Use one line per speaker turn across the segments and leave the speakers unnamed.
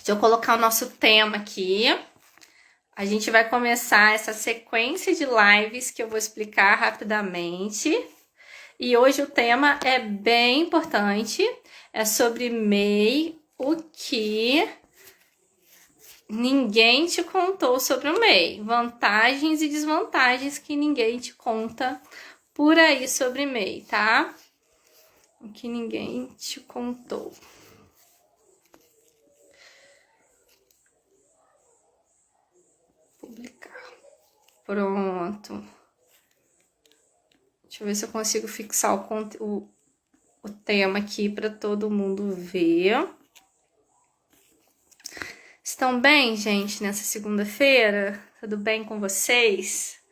Deixa eu colocar o nosso tema aqui. A gente vai começar essa sequência de lives que eu vou explicar rapidamente. E hoje o tema é bem importante. É sobre MEI, o que ninguém te contou sobre o MEI. Vantagens e desvantagens que ninguém te conta por aí sobre MEI, tá? O que ninguém te contou. Publicar. Pronto. Deixa eu ver se eu consigo fixar o tema aqui para todo mundo ver. Estão bem, gente, nessa segunda-feira? Tudo bem com vocês?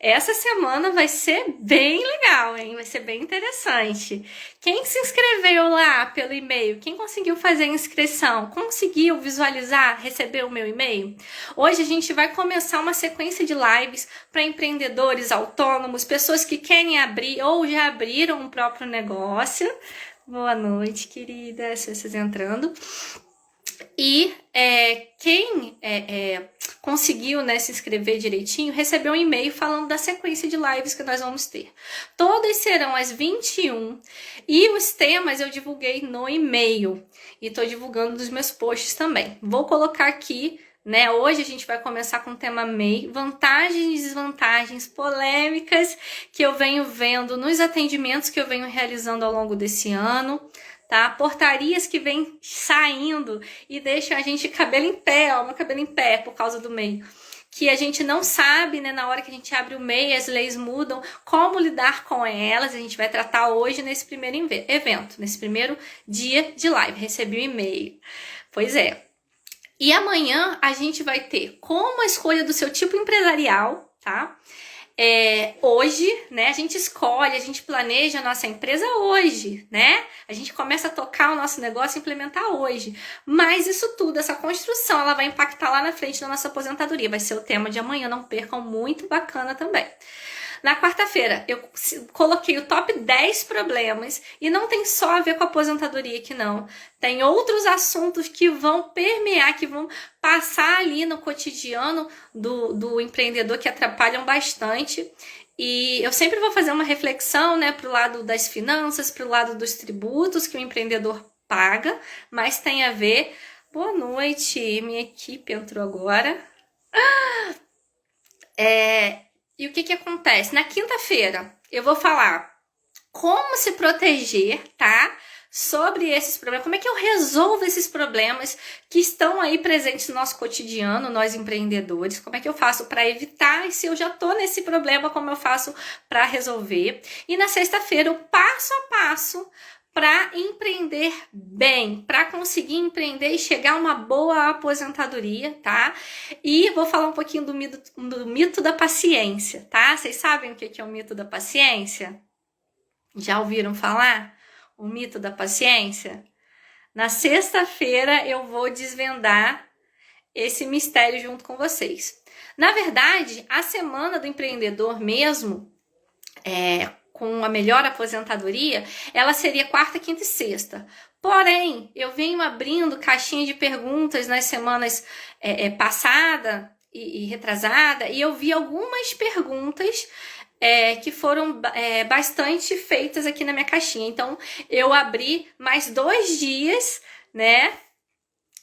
Essa semana vai ser bem legal, hein? Vai ser bem interessante. Quem se inscreveu lá pelo e-mail? Quem conseguiu fazer a inscrição? Conseguiu visualizar, receber o meu e-mail? Hoje a gente vai começar uma sequência de lives para empreendedores autônomos, pessoas que querem abrir ou já abriram um próprio negócio. Boa noite, querida, vocês entrando. E quem conseguiu, né, se inscrever direitinho, recebeu um e-mail falando da sequência de lives que nós vamos ter. Todas serão às 21 e os temas eu divulguei no e-mail e estou divulgando nos meus posts também. Vou colocar aqui, né, hoje a gente vai começar com o tema MEI, vantagens e desvantagens polêmicas que eu venho vendo nos atendimentos que eu venho realizando ao longo desse ano. Tá? Portarias que vêm saindo e deixam a gente cabelo em pé, ó, meu cabelo em pé por causa do MEI. Que a gente não sabe, né, na hora que a gente abre o MEI, as leis mudam, como lidar com elas, a gente vai tratar hoje nesse primeiro evento, nesse primeiro dia de live, recebi o e-mail. Pois é. E amanhã a gente vai ter como a escolha do seu tipo empresarial, tá? Hoje, né, a gente escolhe, a gente planeja a nossa empresa hoje, né? A gente começa a tocar o nosso negócio e implementar hoje. Mas isso tudo, essa construção, ela vai impactar lá na frente na nossa aposentadoria. Vai ser o tema de amanhã, não percam, muito bacana também. Na quarta-feira, eu coloquei o top 10 problemas e não tem só a ver com a aposentadoria aqui não. Tem outros assuntos que vão permear, que vão passar ali no cotidiano do empreendedor que atrapalham bastante. E eu sempre vou fazer uma reflexão, né, pro lado das finanças, pro lado dos tributos que o empreendedor paga, mas tem a ver... Boa noite, minha equipe entrou agora. E o que acontece? Na quinta-feira eu vou falar como se proteger, tá? Sobre esses problemas, como é que eu resolvo esses problemas que estão aí presentes no nosso cotidiano, nós empreendedores, como é que eu faço para evitar, e se eu já tô nesse problema, como eu faço para resolver. E na sexta-feira, o passo a passo para empreender bem, para conseguir empreender e chegar a uma boa aposentadoria, tá? E vou falar um pouquinho do mito da paciência, tá? Vocês sabem o que é o mito da paciência? Já ouviram falar? O mito da paciência? Na sexta-feira eu vou desvendar esse mistério junto com vocês. Na verdade, a semana do empreendedor mesmo, com a melhor aposentadoria, ela seria quarta, quinta e sexta. Porém, eu venho abrindo caixinha de perguntas nas semanas passada e retrasada, e eu vi algumas perguntas que foram bastante feitas aqui na minha caixinha. Então, eu abri mais 2 dias, né?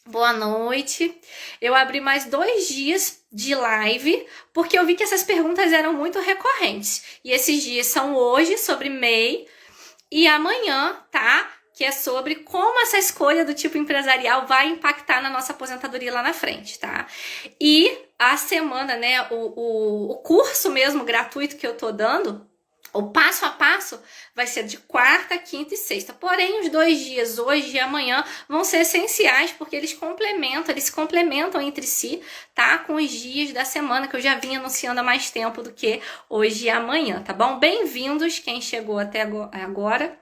Boa noite. Eu abri mais 2 dias de live, porque eu vi que essas perguntas eram muito recorrentes. E esses dias são hoje, sobre MEI, e amanhã, tá? Que é sobre como essa escolha do tipo empresarial vai impactar na nossa aposentadoria lá na frente, tá? E a semana, né, o curso mesmo gratuito que eu tô dando, o passo a passo vai ser de quarta, quinta e sexta. Porém, os 2 dias, hoje e amanhã, vão ser essenciais, porque eles se complementam entre si, tá? Com os dias da semana, que eu já vim anunciando há mais tempo do que hoje e amanhã, tá bom? Bem-vindos, quem chegou até agora.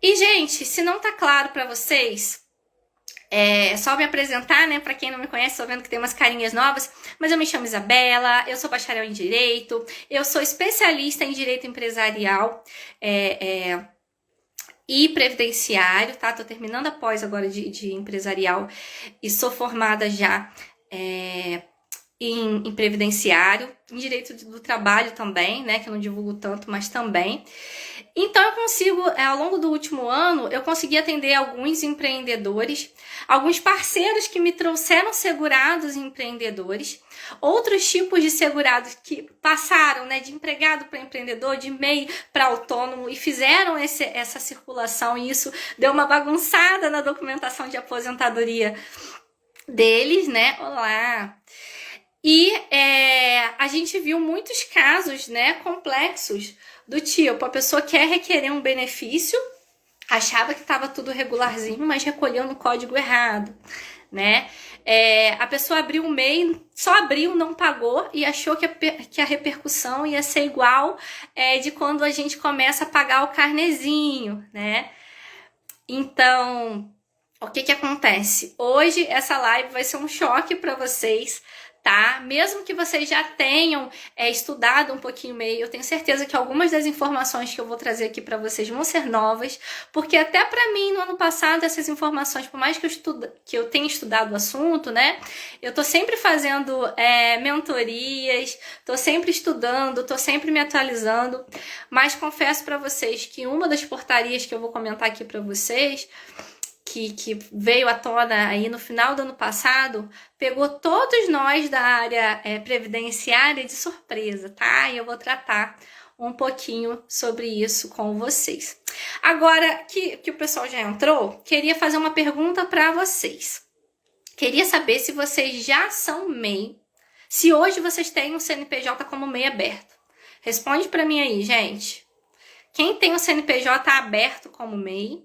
E, gente, se não tá claro pra vocês... É só me apresentar, né? Pra quem não me conhece, tô vendo que tem umas carinhas novas. Mas eu me chamo Isabela, eu sou bacharel em Direito, eu sou especialista em Direito Empresarial. e previdenciário, tá? Tô terminando a pós agora de empresarial e sou formada já em previdenciário, em direito do trabalho também, né? Que eu não divulgo tanto, mas também. Então eu consigo, ao longo do último ano, eu consegui atender alguns empreendedores, alguns parceiros que me trouxeram segurados empreendedores, outros tipos de segurados que passaram, né, de empregado para empreendedor, de MEI para autônomo e fizeram essa circulação, e isso deu uma bagunçada na documentação de aposentadoria deles, né? Olá! E a gente viu muitos casos, né, complexos, do tipo, a pessoa quer requerer um benefício, achava que estava tudo regularzinho, mas recolheu no código errado, né? A pessoa abriu o MEI, só abriu, não pagou e achou que a repercussão ia ser igual de quando a gente começa a pagar o carnezinho, né? Então, o que acontece? Hoje essa live vai ser um choque para vocês, tá? Mesmo que vocês já tenham estudado um pouquinho MEI, eu tenho certeza que algumas das informações que eu vou trazer aqui para vocês vão ser novas, porque até para mim no ano passado essas informações, por mais que eu tenha estudado o assunto, né? Eu tô sempre fazendo mentorias, tô sempre estudando, tô sempre me atualizando, mas confesso para vocês que uma das portarias que eu vou comentar aqui para vocês, que veio à tona aí no final do ano passado, pegou todos nós da área previdenciária de surpresa, tá? E eu vou tratar um pouquinho sobre isso com vocês. Agora que o pessoal já entrou, queria fazer uma pergunta para vocês. Queria saber se vocês já são MEI, se hoje vocês têm um CNPJ como MEI aberto. Responde para mim aí, gente. Quem tem um CNPJ aberto como MEI,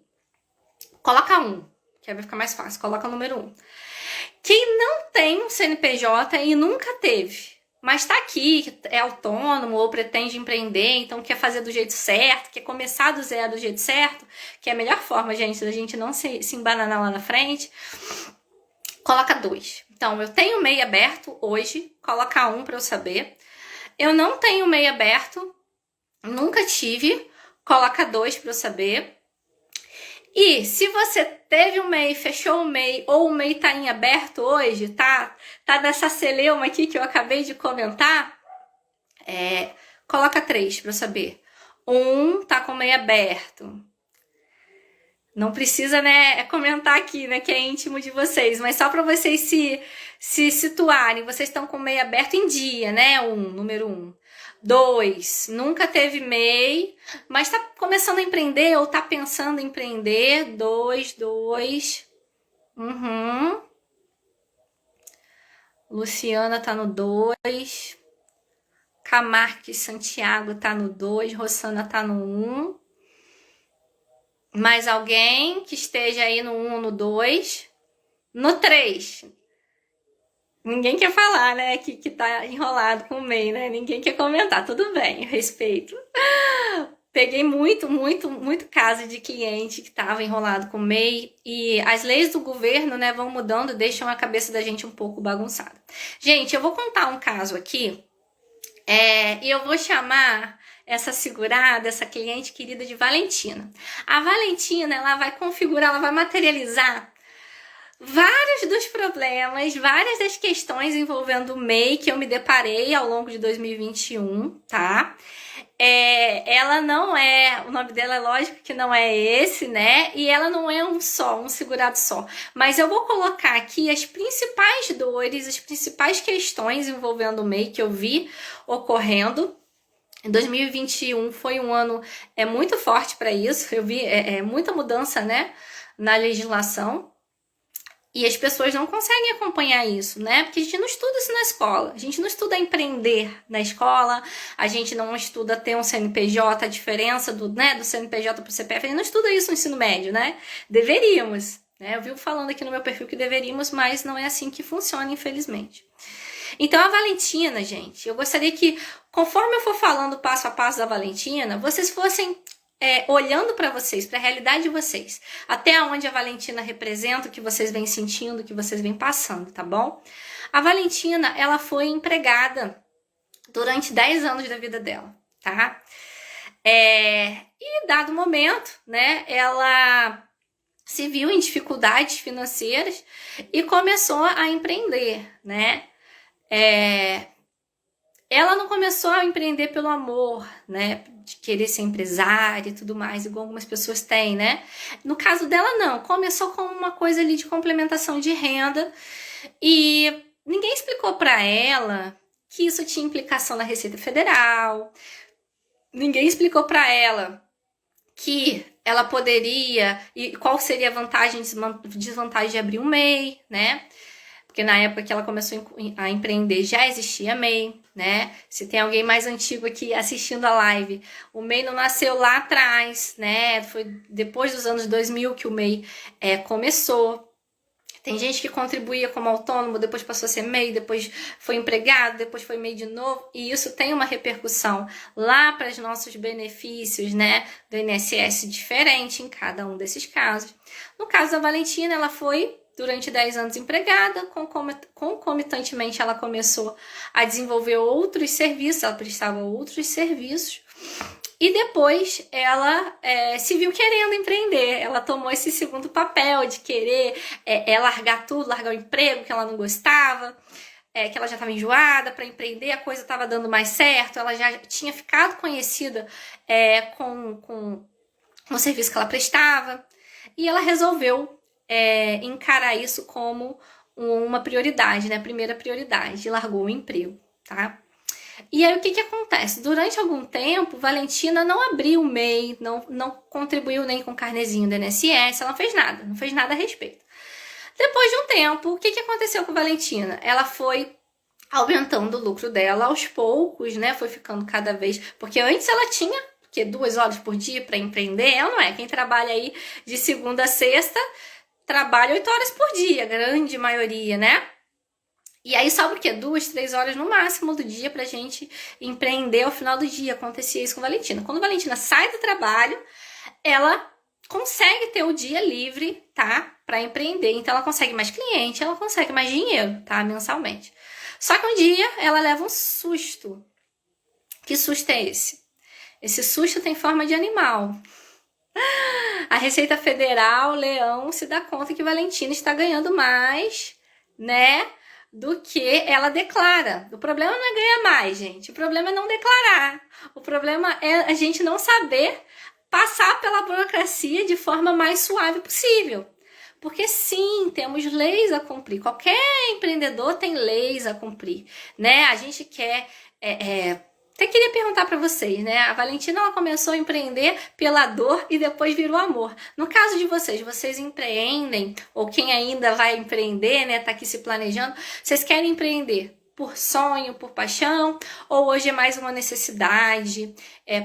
coloca 1, que aí vai ficar mais fácil. Coloca o número 1. Quem não tem um CNPJ e nunca teve, mas tá aqui, é autônomo ou pretende empreender, então quer fazer do jeito certo, quer começar do zero do jeito certo, que é a melhor forma, gente, da gente não se embananar lá na frente, coloca 2. Então, eu tenho MEI aberto hoje, coloca 1 para eu saber. Eu não tenho MEI aberto, nunca tive, coloca 2 para eu saber. E se você teve um MEI, fechou o MEI, ou o MEI tá em aberto hoje, tá nessa celeuma aqui que eu acabei de comentar, coloca 3 para eu saber. 1 tá com o MEI aberto. Não precisa, né, comentar aqui, né, que é íntimo de vocês, mas só para vocês se situarem, vocês estão com o MEI aberto em dia, né, número 1. 2, nunca teve MEI, mas tá começando a empreender ou tá pensando em empreender. 2. Luciana tá no 2. Camarques Santiago tá no 2. Rosana tá no 1. Mais alguém que esteja aí no 1 ou no 2? No 3. Ninguém quer falar, né, que tá enrolado com o MEI, né? Ninguém quer comentar. Tudo bem, eu respeito. Peguei muito caso de cliente que estava enrolado com o MEI e as leis do governo, né, vão mudando, deixam a cabeça da gente um pouco bagunçada. Gente, eu vou contar um caso aqui e eu vou chamar essa segurada, essa cliente querida de Valentina. A Valentina, ela vai configurar, ela vai materializar vários dos problemas, várias das questões envolvendo o MEI que eu me deparei ao longo de 2021, tá? Ela não é, o nome dela é lógico que não é esse, né? E ela não é um segurado só. Mas eu vou colocar aqui as principais dores, as principais questões envolvendo o MEI que eu vi ocorrendo. 2021 foi um ano muito forte para isso. Eu vi muita mudança, né, na legislação. E as pessoas não conseguem acompanhar isso, né? Porque a gente não estuda isso na escola. A gente não estuda empreender na escola. A gente não estuda ter um CNPJ, a diferença do CNPJ para o CPF. A gente não estuda isso no ensino médio, né? Deveríamos, né? Eu vivo falando aqui no meu perfil que deveríamos, mas não é assim que funciona, infelizmente. Então, a Valentina, gente, eu gostaria que, conforme eu for falando passo a passo da Valentina, vocês fossem olhando para vocês, para a realidade de vocês, até onde a Valentina representa, o que vocês vêm sentindo, o que vocês vêm passando, tá bom? A Valentina, ela foi empregada durante 10 anos da vida dela, tá? E dado momento, né, ela se viu em dificuldades financeiras e começou a empreender, né? Ela não começou a empreender pelo amor, né? De querer ser empresária e tudo mais, igual algumas pessoas têm, né? No caso dela, não. Começou com uma coisa ali de complementação de renda e ninguém explicou para ela que isso tinha implicação na Receita Federal. Ninguém explicou para ela que ela poderia e qual seria a vantagem e desvantagem de abrir um MEI, né? Porque na época que ela começou a empreender já existia MEI, né? Se tem alguém mais antigo aqui assistindo a live, o MEI não nasceu lá atrás, né? Foi depois dos anos 2000 que o MEI começou. Tem gente que contribuía como autônomo, depois passou a ser MEI, depois foi empregado, depois foi MEI de novo, e isso tem uma repercussão lá para os nossos benefícios, né, do INSS diferente em cada um desses casos. No caso da Valentina, ela foi durante 10 anos empregada, concomitantemente ela começou a desenvolver outros serviços, ela prestava outros serviços, e depois ela se viu querendo empreender. Ela tomou esse segundo papel de querer largar tudo, largar o emprego que ela não gostava, que ela já estava enjoada para empreender, a coisa estava dando mais certo, ela já tinha ficado conhecida com o serviço que ela prestava, e ela resolveu encarar isso como uma prioridade, né? Primeira prioridade, e largou o emprego, tá? E aí o que acontece? Durante algum tempo, Valentina não abriu o MEI, não contribuiu nem com o carnezinho do INSS, ela não fez nada a respeito. Depois de um tempo, o que aconteceu com Valentina? Ela foi aumentando o lucro dela aos poucos, né? Foi ficando cada vez... Porque antes ela tinha 2 horas por dia para empreender, ela não é. Quem trabalha aí de segunda a sexta, trabalha 8 horas por dia, a grande maioria, né? E aí sobra o quê? 2, 3 horas no máximo do dia pra gente empreender ao final do dia. Acontecia isso com a Valentina. Quando a Valentina sai do trabalho, ela consegue ter o dia livre, tá? Pra empreender. Então ela consegue mais cliente, ela consegue mais dinheiro, tá? Mensalmente. Só que um dia ela leva um susto. Que susto é esse? Esse susto tem forma de animal. A Receita Federal, Leão, se dá conta que Valentina está ganhando mais, né? Do que ela declara. O problema não é ganhar mais, gente. O problema é não declarar. O problema é a gente não saber passar pela burocracia de forma mais suave possível. Porque sim, temos leis a cumprir. Qualquer empreendedor tem leis a cumprir, né? A gente quer... Até queria perguntar para vocês, né? A Valentina ela começou a empreender pela dor e depois virou amor. No caso de vocês empreendem, ou quem ainda vai empreender, né? Tá aqui se planejando, vocês querem empreender por sonho, por paixão, ou hoje é mais uma necessidade,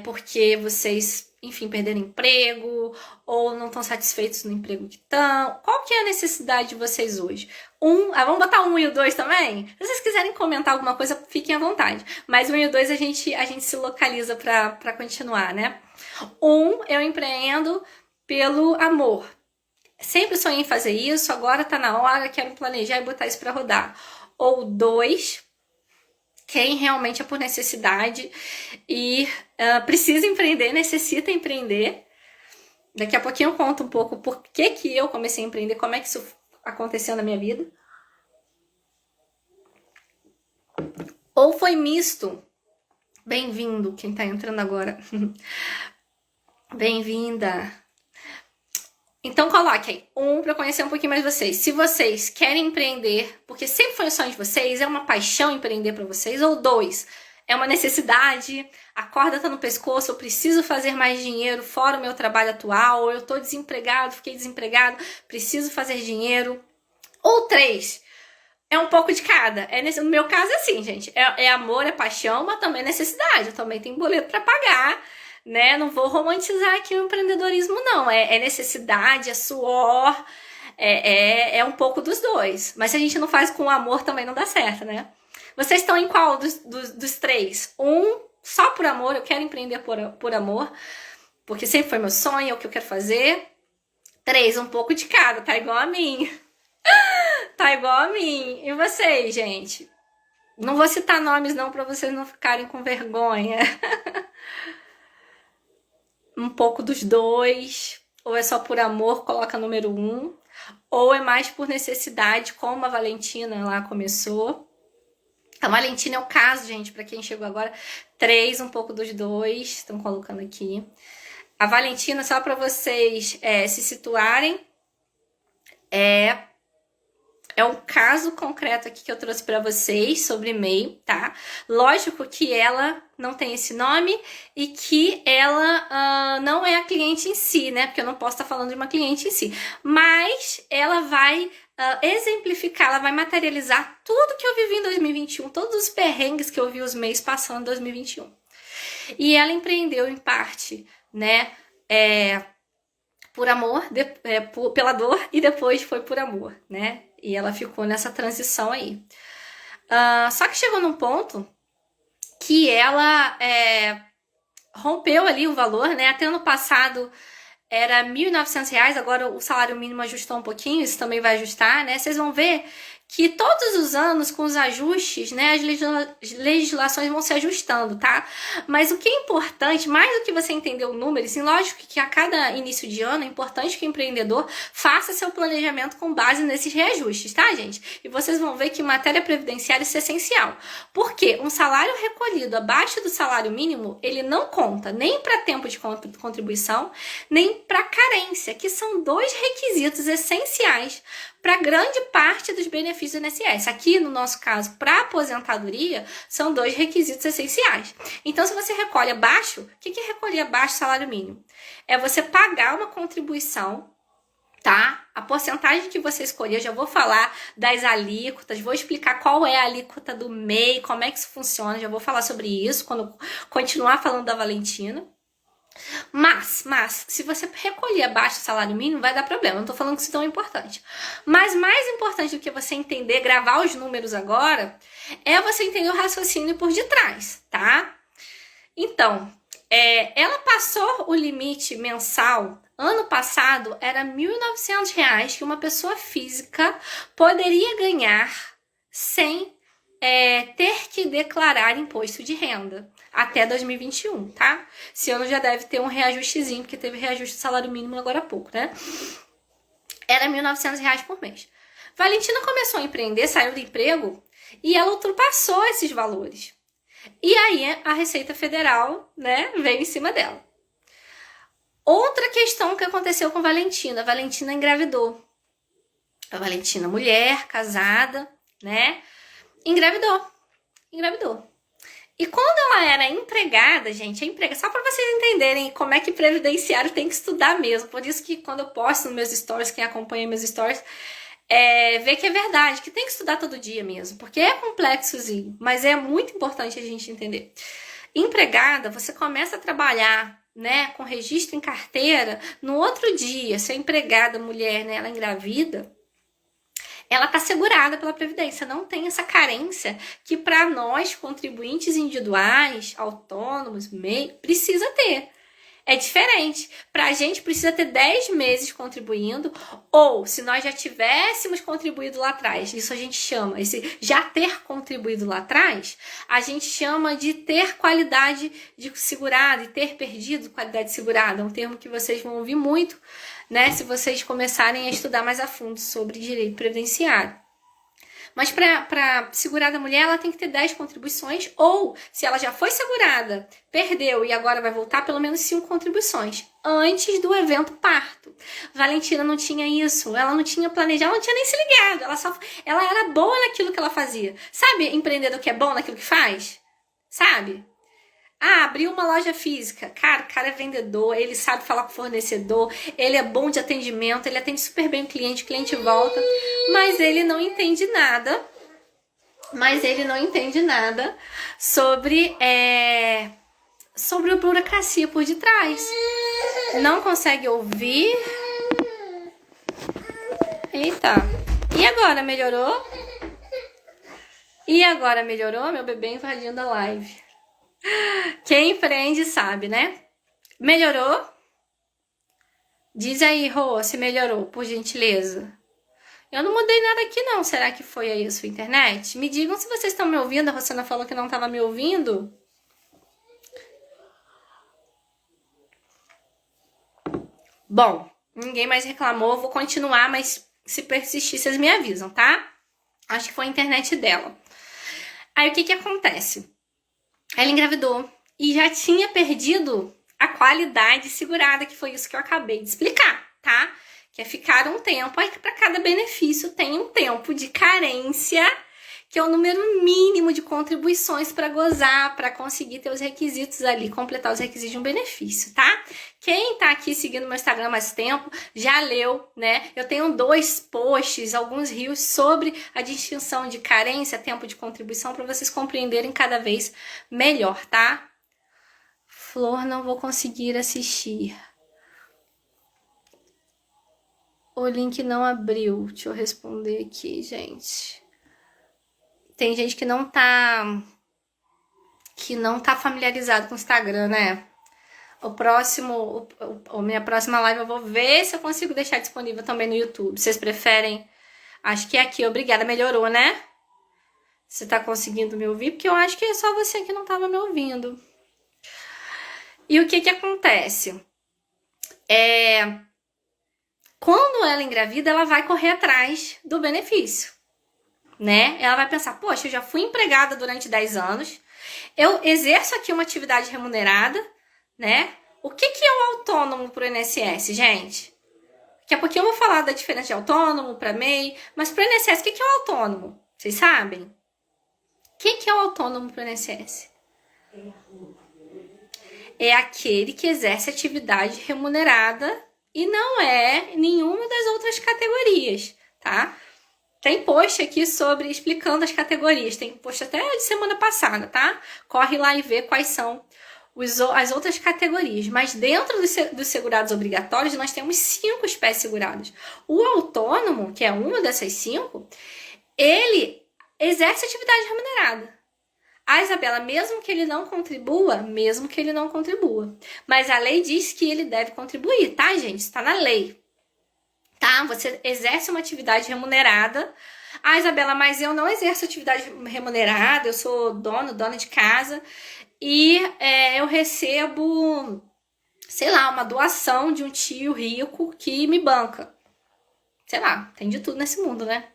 porque vocês, enfim, perderam emprego, ou não estão satisfeitos no emprego que estão? Qual que é a necessidade de vocês hoje? Vamos botar 1 e o 2 também? Se vocês quiserem comentar alguma coisa, fiquem à vontade. Mas o 1 e o 2 a gente se localiza para continuar, né? 1, eu empreendo pelo amor. Sempre sonhei em fazer isso, agora tá na hora, quero planejar e botar isso para rodar. Ou 2, quem realmente é por necessidade e precisa empreender, necessita empreender. Daqui a pouquinho eu conto um pouco por que eu comecei a empreender, como é que isso aconteceu na minha vida. Ou foi misto. Bem-vindo, quem tá entrando agora. Bem-vinda. Então coloque aí, 1, para conhecer um pouquinho mais vocês. Se vocês querem empreender, porque sempre foi o sonho de vocês, é uma paixão empreender para vocês. Ou 2, é uma necessidade, a corda tá no pescoço, eu preciso fazer mais dinheiro fora o meu trabalho atual, ou eu tô desempregado, fiquei desempregado, preciso fazer dinheiro. Ou 3, é um pouco de cada. No meu caso é assim, gente, é amor, é paixão, mas também é necessidade, eu também tenho boleto para pagar, né? Não vou romantizar aqui o empreendedorismo, não. É necessidade, é suor, é um pouco dos dois. Mas se a gente não faz com amor, também não dá certo, né? Vocês estão em qual dos 3? 1, só por amor, eu quero empreender por amor, porque sempre foi meu sonho, é o que eu quero fazer. 3, um pouco de cada, tá igual a mim. Tá igual a mim. E vocês, gente? Não vou citar nomes não, pra vocês não ficarem com vergonha. um pouco dos dois, ou é só por amor, coloca número 1, ou é mais por necessidade, como a Valentina lá começou. A Valentina é o caso, gente, para quem chegou agora, 3, um pouco dos dois, estão colocando aqui. A Valentina, só para vocês se situarem, é um caso concreto aqui que eu trouxe para vocês sobre MEI, tá? Lógico que ela não tem esse nome e que ela não é a cliente em si, né? Porque eu não posso estar falando de uma cliente em si. Mas ela vai exemplificar, ela vai materializar tudo que eu vivi em 2021, todos os perrengues que eu vi os MEIs passando em 2021. E ela empreendeu em parte, né? Por amor, pela dor, e depois foi por amor, né? E ela ficou nessa transição aí. Só que chegou num ponto que ela rompeu ali o valor, né? Até ano passado era R$ 1.900, agora o salário mínimo ajustou um pouquinho, isso também vai ajustar, né? Vocês vão ver que todos os anos, com os ajustes, né, as legislações vão se ajustando, tá? Mas o que é importante, mais do que você entender o número, assim, lógico que a cada início de ano é importante que o empreendedor faça seu planejamento com base nesses reajustes, tá, gente? E vocês vão ver que em matéria previdenciária isso é essencial. Porque um salário recolhido abaixo do salário mínimo, ele não conta nem para tempo de contribuição, nem para carência, que são 2 requisitos essenciais para grande parte dos benefícios do INSS. Aqui, no nosso caso, para aposentadoria, são 2 requisitos essenciais. Então, se você recolhe abaixo, o que é recolher abaixo do salário mínimo? É você pagar uma contribuição, tá? A porcentagem que você escolher, eu já vou falar das alíquotas, vou explicar qual é a alíquota do MEI, como é que isso funciona, já vou falar sobre isso quando eu continuar falando da Valentina. Mas, se você recolher abaixo do salário mínimo, vai dar problema. Não tô falando que isso não é importante. Mas mais importante do que você entender, gravar os números agora, é você entender o raciocínio por detrás, tá? Então, ela passou o limite mensal. Ano passado, era R$ 1.900 que uma pessoa física poderia ganhar sem ter que declarar imposto de renda. Até 2021, tá? Esse ano já deve ter um reajustezinho, porque teve reajuste do salário mínimo agora há pouco, né? Era R$ 1.900 por mês. Valentina começou a empreender, saiu do emprego e ela ultrapassou esses valores. E aí a Receita Federal, né, veio em cima dela. Outra questão que aconteceu com a Valentina engravidou. A Valentina, mulher, casada, né, engravidou. E quando ela era empregada, gente, só para vocês entenderem como é que previdenciário tem que estudar mesmo. Por isso que quando eu posto nos meus stories, quem acompanha meus stories, vê que é verdade, que tem que estudar todo dia mesmo. Porque é complexozinho, mas é muito importante a gente entender. Empregada, você começa a trabalhar, né, com registro em carteira, no outro dia, se a empregada, mulher, né, ela engravida, ela está segurada pela Previdência, não tem essa carência que para nós, contribuintes individuais, autônomos, MEI, precisa ter. É diferente. Para a gente precisa ter 10 meses contribuindo, ou se nós já tivéssemos contribuído lá atrás, isso a gente chama, esse já ter contribuído lá atrás, a gente chama de ter qualidade de segurado e ter perdido qualidade de segurado. É um termo que vocês vão ouvir muito, né, se vocês começarem a estudar mais a fundo sobre direito previdenciário. Mas para segurada mulher, ela tem que ter 10 contribuições, ou se ela já foi segurada, perdeu e agora vai voltar, pelo menos 5 contribuições, antes do evento parto. Valentina não tinha isso, ela não tinha planejado, ela não tinha nem se ligado, ela era boa naquilo que ela fazia. Sabe empreendedor que é bom naquilo que faz? Sabe? Abriu uma loja física. Cara, o cara é vendedor, ele sabe falar com o fornecedor, ele é bom de atendimento, ele atende super bem o cliente volta, mas ele não entende nada. Sobre a burocracia por detrás. Não consegue ouvir. Eita. E agora, melhorou? Meu bebê invadindo a live. Quem empreende sabe, né? Melhorou? Diz aí, Rô, se melhorou, por gentileza. Eu não mudei nada aqui não. Será que foi aí a sua internet? Me digam se vocês estão me ouvindo. A Rosana falou que não estava me ouvindo. Bom, ninguém mais reclamou, vou continuar, mas se persistir, vocês me avisam, tá? Acho que foi a internet dela. Aí o que que acontece? Ela engravidou e já tinha perdido a qualidade segurada, que foi isso que eu acabei de explicar, tá? Que é ficar um tempo, aí para cada benefício tem um tempo de carência, que é o número mínimo de contribuições para gozar, para conseguir ter os requisitos ali, completar os requisitos de um benefício, tá? Quem tá aqui seguindo meu Instagram há mais tempo já leu, né? Eu tenho 2 posts, alguns reels sobre a distinção de carência, tempo de contribuição, para vocês compreenderem cada vez melhor, tá? Flor, não vou conseguir assistir. O link não abriu. Deixa eu responder aqui, gente. Tem gente que não tá familiarizado com o Instagram, né? Minha próxima live eu vou ver se eu consigo deixar disponível também no YouTube. Vocês preferem? Acho que é aqui. Obrigada, melhorou, né? Você tá conseguindo me ouvir? Porque eu acho que é só você que não tava me ouvindo. E o que que acontece? Quando ela engravida, ela vai correr atrás do benefício, né? Ela vai pensar, poxa, eu já fui empregada durante 10 anos, eu exerço aqui uma atividade remunerada, né? O que que é o autônomo pro INSS, gente? Daqui a pouquinho eu vou falar da diferença de autônomo para MEI, mas pro INSS, o que que é o autônomo? Vocês sabem? O que que é o autônomo pro INSS? É aquele que exerce atividade remunerada e não é nenhuma das outras categorias, tá? Tem post aqui explicando as categorias, tem post até de semana passada, tá? Corre lá e vê quais são as outras categorias. Mas dentro dos segurados obrigatórios, nós temos 5 espécies seguradas. O autônomo, que é uma dessas 5, ele exerce atividade remunerada. A Isabela, mesmo que ele não contribua, mas a lei diz que ele deve contribuir, tá, gente? Está na lei, tá? Você exerce uma atividade remunerada. Ah, Isabela, mas eu não exerço atividade remunerada, eu sou dona de casa e eu recebo, sei lá, uma doação de um tio rico que me banca. Sei lá, tem de tudo nesse mundo, né?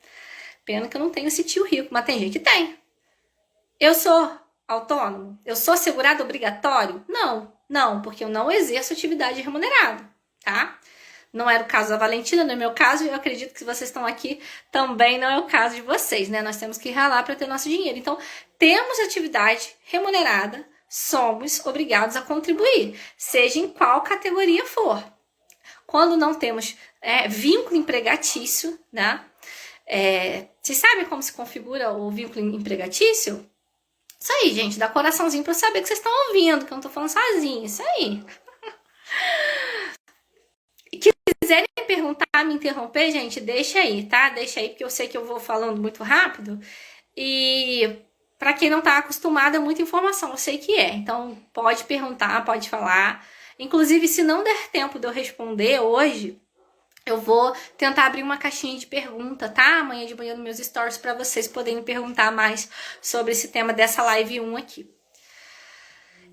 Pena que eu não tenho esse tio rico, mas tem gente que tem. Eu sou autônomo? Eu sou segurado obrigatório? Não, porque eu não exerço atividade remunerada, tá? Não era o caso da Valentina, no meu caso, e eu acredito que se vocês estão aqui, também não é o caso de vocês, né? Nós temos que ralar para ter nosso dinheiro. Então, temos atividade remunerada, somos obrigados a contribuir, seja em qual categoria for. Quando não temos vínculo empregatício, né? Vocês sabem como se configura o vínculo empregatício? Isso aí, gente, dá coraçãozinho pra eu saber que vocês estão ouvindo, que eu não tô falando sozinha, isso aí. Quiserem perguntar, me interromper, gente, deixa aí, tá? Deixa aí, porque eu sei que eu vou falando muito rápido. E para quem não tá acostumado, é muita informação, eu sei que é. Então, pode perguntar, pode falar. Inclusive, se não der tempo de eu responder hoje, eu vou tentar abrir uma caixinha de pergunta, tá? Amanhã de manhã nos meus stories para vocês poderem perguntar mais sobre esse tema dessa live 1 aqui.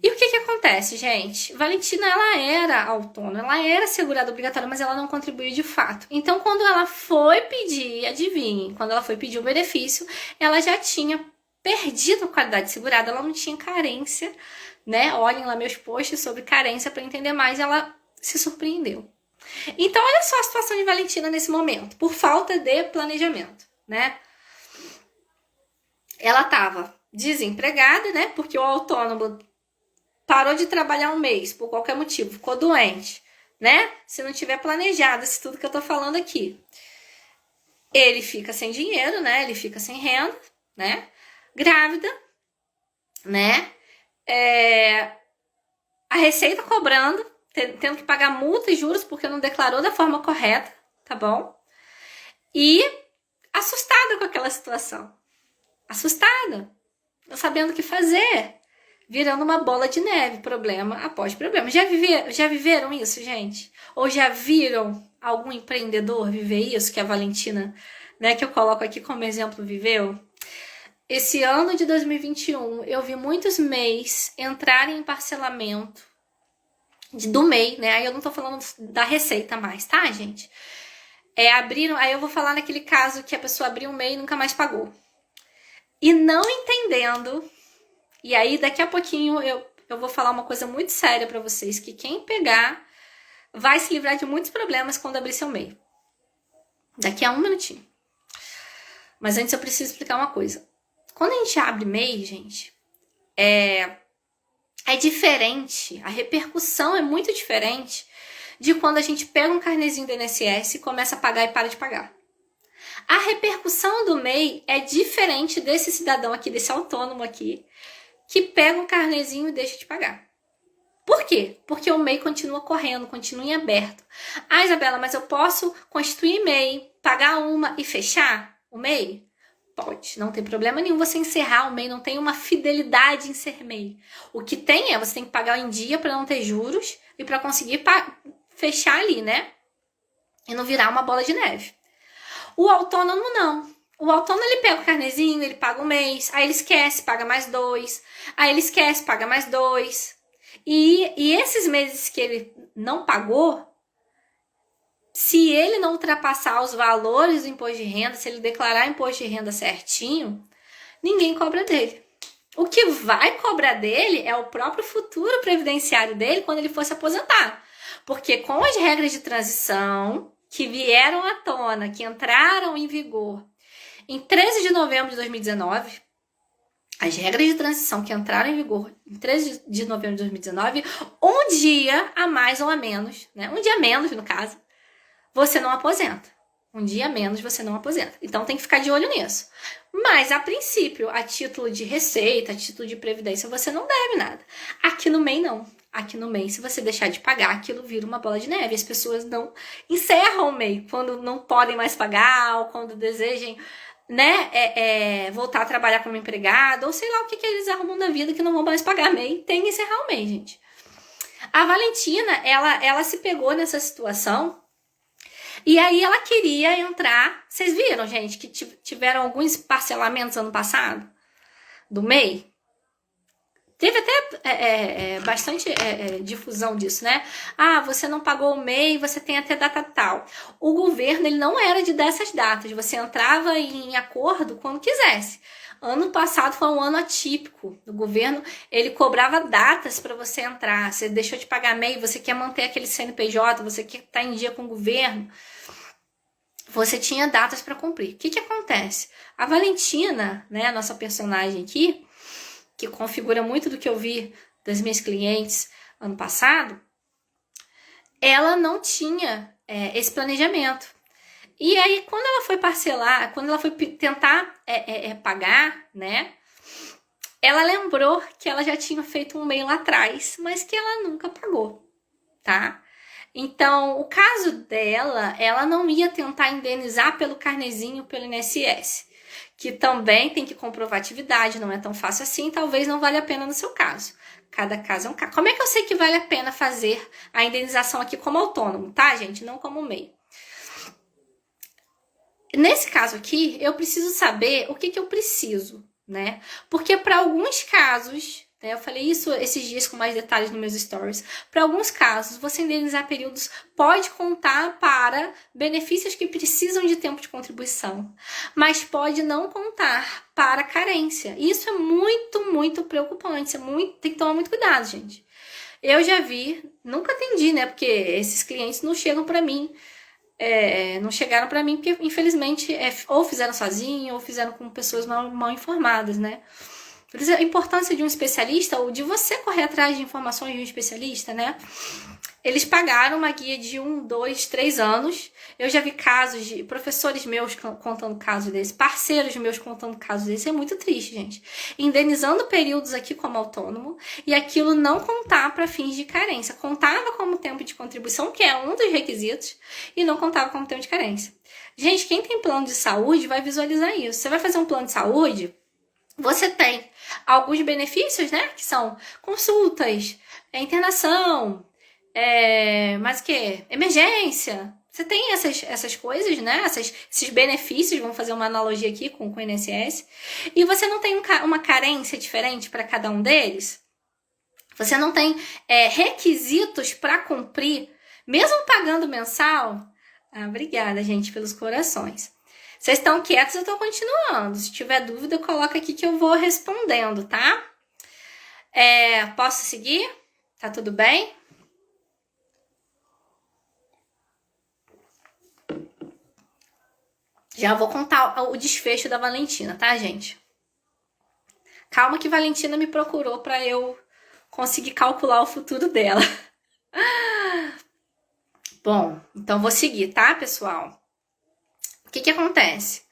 E o que que acontece, gente? Valentina, ela era autônoma, ela era segurada obrigatória, mas ela não contribuiu de fato. Então, quando ela foi pedir, adivinhem, quando ela foi pedir o benefício, ela já tinha perdido a qualidade segurada, ela não tinha carência, né? Olhem lá meus posts sobre carência para entender mais, ela se surpreendeu. Então, olha só a situação de Valentina nesse momento, por falta de planejamento, né? Ela estava desempregada, né? Porque o autônomo parou de trabalhar um mês, por qualquer motivo, ficou doente, né? Se não tiver planejado isso tudo que eu tô falando aqui. Ele fica sem dinheiro, né? Ele fica sem renda, né? Grávida, né? A Receita cobrando, tendo que pagar multa e juros porque não declarou da forma correta, tá bom? E assustada com aquela situação. Assustada, não sabendo o que fazer. Virando uma bola de neve, problema após problema. Já viveram isso, gente? Ou já viram algum empreendedor viver isso que a Valentina, né, que eu coloco aqui como exemplo, viveu? Esse ano de 2021, eu vi muitos MEIs entrarem em parcelamento do MEI, né? Aí eu não tô falando da receita mais, tá, gente? Aí eu vou falar naquele caso que a pessoa abriu um MEI e nunca mais pagou. E não entendendo, e aí daqui a pouquinho eu vou falar uma coisa muito séria pra vocês, que quem pegar vai se livrar de muitos problemas quando abrir seu MEI. Daqui a um minutinho. Mas antes eu preciso explicar uma coisa. Quando a gente abre MEI, gente, é diferente, a repercussão é muito diferente de quando a gente pega um carnezinho do INSS e começa a pagar e para de pagar. A repercussão do MEI é diferente desse cidadão aqui, desse autônomo aqui, que pega um carnezinho e deixa de pagar. Por quê? Porque o MEI continua correndo, continua em aberto. Ah, Isabela, mas eu posso constituir MEI, pagar uma e fechar o MEI? Pode, não tem problema nenhum você encerrar o MEI, não tem uma fidelidade em ser MEI. O que tem você tem que pagar em dia para não ter juros e para conseguir fechar ali, né? E não virar uma bola de neve. O autônomo não. O autônomo ele pega o carnezinho, ele paga um mês, aí ele esquece, paga mais 2, aí ele esquece, paga mais 2. E esses meses que ele não pagou, se ele não ultrapassar os valores do imposto de renda, se ele declarar imposto de renda certinho, ninguém cobra dele. O que vai cobrar dele é o próprio futuro previdenciário dele quando ele for se aposentar. Porque com as regras de transição que vieram à tona, que entraram em vigor em 13 de novembro de 2019, as regras de transição que entraram em vigor em 13 de novembro de 2019, um dia a mais ou a menos, né? Um dia a menos no caso, você não aposenta. Um dia a menos você não aposenta. Então tem que ficar de olho nisso. Mas, a princípio, a título de receita, a título de previdência, você não deve nada. Aqui no MEI, não. Aqui no MEI, se você deixar de pagar, aquilo vira uma bola de neve. As pessoas não encerram o MEI quando não podem mais pagar ou quando desejem, né, voltar a trabalhar como empregado, ou sei lá o que eles arrumam da vida que não vão mais pagar MEI. Tem que encerrar o MEI, gente. A Valentina, ela se pegou nessa situação. E aí ela queria entrar. Vocês viram, gente, que tiveram alguns parcelamentos ano passado? Do MEI? Teve até bastante difusão disso, né? Ah, você não pagou o MEI, você tem até data tal. O governo, ele não era de dar essas datas. Você entrava em acordo quando quisesse. Ano passado foi um ano atípico. O governo, ele cobrava datas para você entrar. Você deixou de pagar MEI, você quer manter aquele CNPJ, você quer estar em dia com o governo. Você tinha datas para cumprir. O que acontece? A Valentina, né, a nossa personagem aqui, que configura muito do que eu vi das minhas clientes ano passado, ela não tinha esse planejamento. E aí, quando ela foi parcelar, quando ela foi tentar pagar, né, ela lembrou que ela já tinha feito um MEI lá atrás, mas que ela nunca pagou, tá? Então, o caso dela, ela não ia tentar indenizar pelo carnezinho, pelo INSS, que também tem que comprovar atividade, não é tão fácil assim, talvez não valha a pena no seu caso. Cada caso é um caso. Como é que eu sei que vale a pena fazer a indenização aqui como autônomo, tá, gente? Não como MEI. Nesse caso aqui, eu preciso saber o que eu preciso, né? Porque para alguns casos, eu falei isso esses dias com mais detalhes nos meus stories, para alguns casos, você indenizar períodos pode contar para benefícios que precisam de tempo de contribuição, mas pode não contar para carência. Isso é muito, muito preocupante, tem que tomar muito cuidado, gente. Eu já vi, nunca atendi, né? Porque esses clientes não chegam para mim, não chegaram para mim porque, infelizmente, ou fizeram sozinho ou fizeram com pessoas mal informadas, né? Por isso a importância de um especialista ou de você correr atrás de informações de um especialista, né? Eles pagaram uma guia de 1, 2, 3 anos. Eu já vi casos de professores meus contando casos desses, parceiros meus contando casos desses. É muito triste, gente. Indenizando períodos aqui como autônomo e aquilo não contar para fins de carência. Contava como tempo de contribuição, que é um dos requisitos, e não contava como tempo de carência. Gente, quem tem plano de saúde vai visualizar isso. Você vai fazer um plano de saúde, você tem alguns benefícios, né? Que são consultas, internação, mas o que? Emergência. Você tem essas coisas, né? Esses benefícios, vamos fazer uma analogia aqui com o INSS. E você não tem uma carência diferente para cada um deles? você não tem requisitos para cumprir, mesmo pagando mensal. Ah, obrigada, gente, pelos corações. Vocês estão quietos, eu estou continuando. Se tiver dúvida, coloca aqui que eu vou respondendo, tá? Posso seguir? Tá tudo bem? Já vou contar o desfecho da Valentina, tá, gente? Calma que Valentina me procurou para eu conseguir calcular o futuro dela. Bom, então vou seguir, tá, pessoal? O que acontece?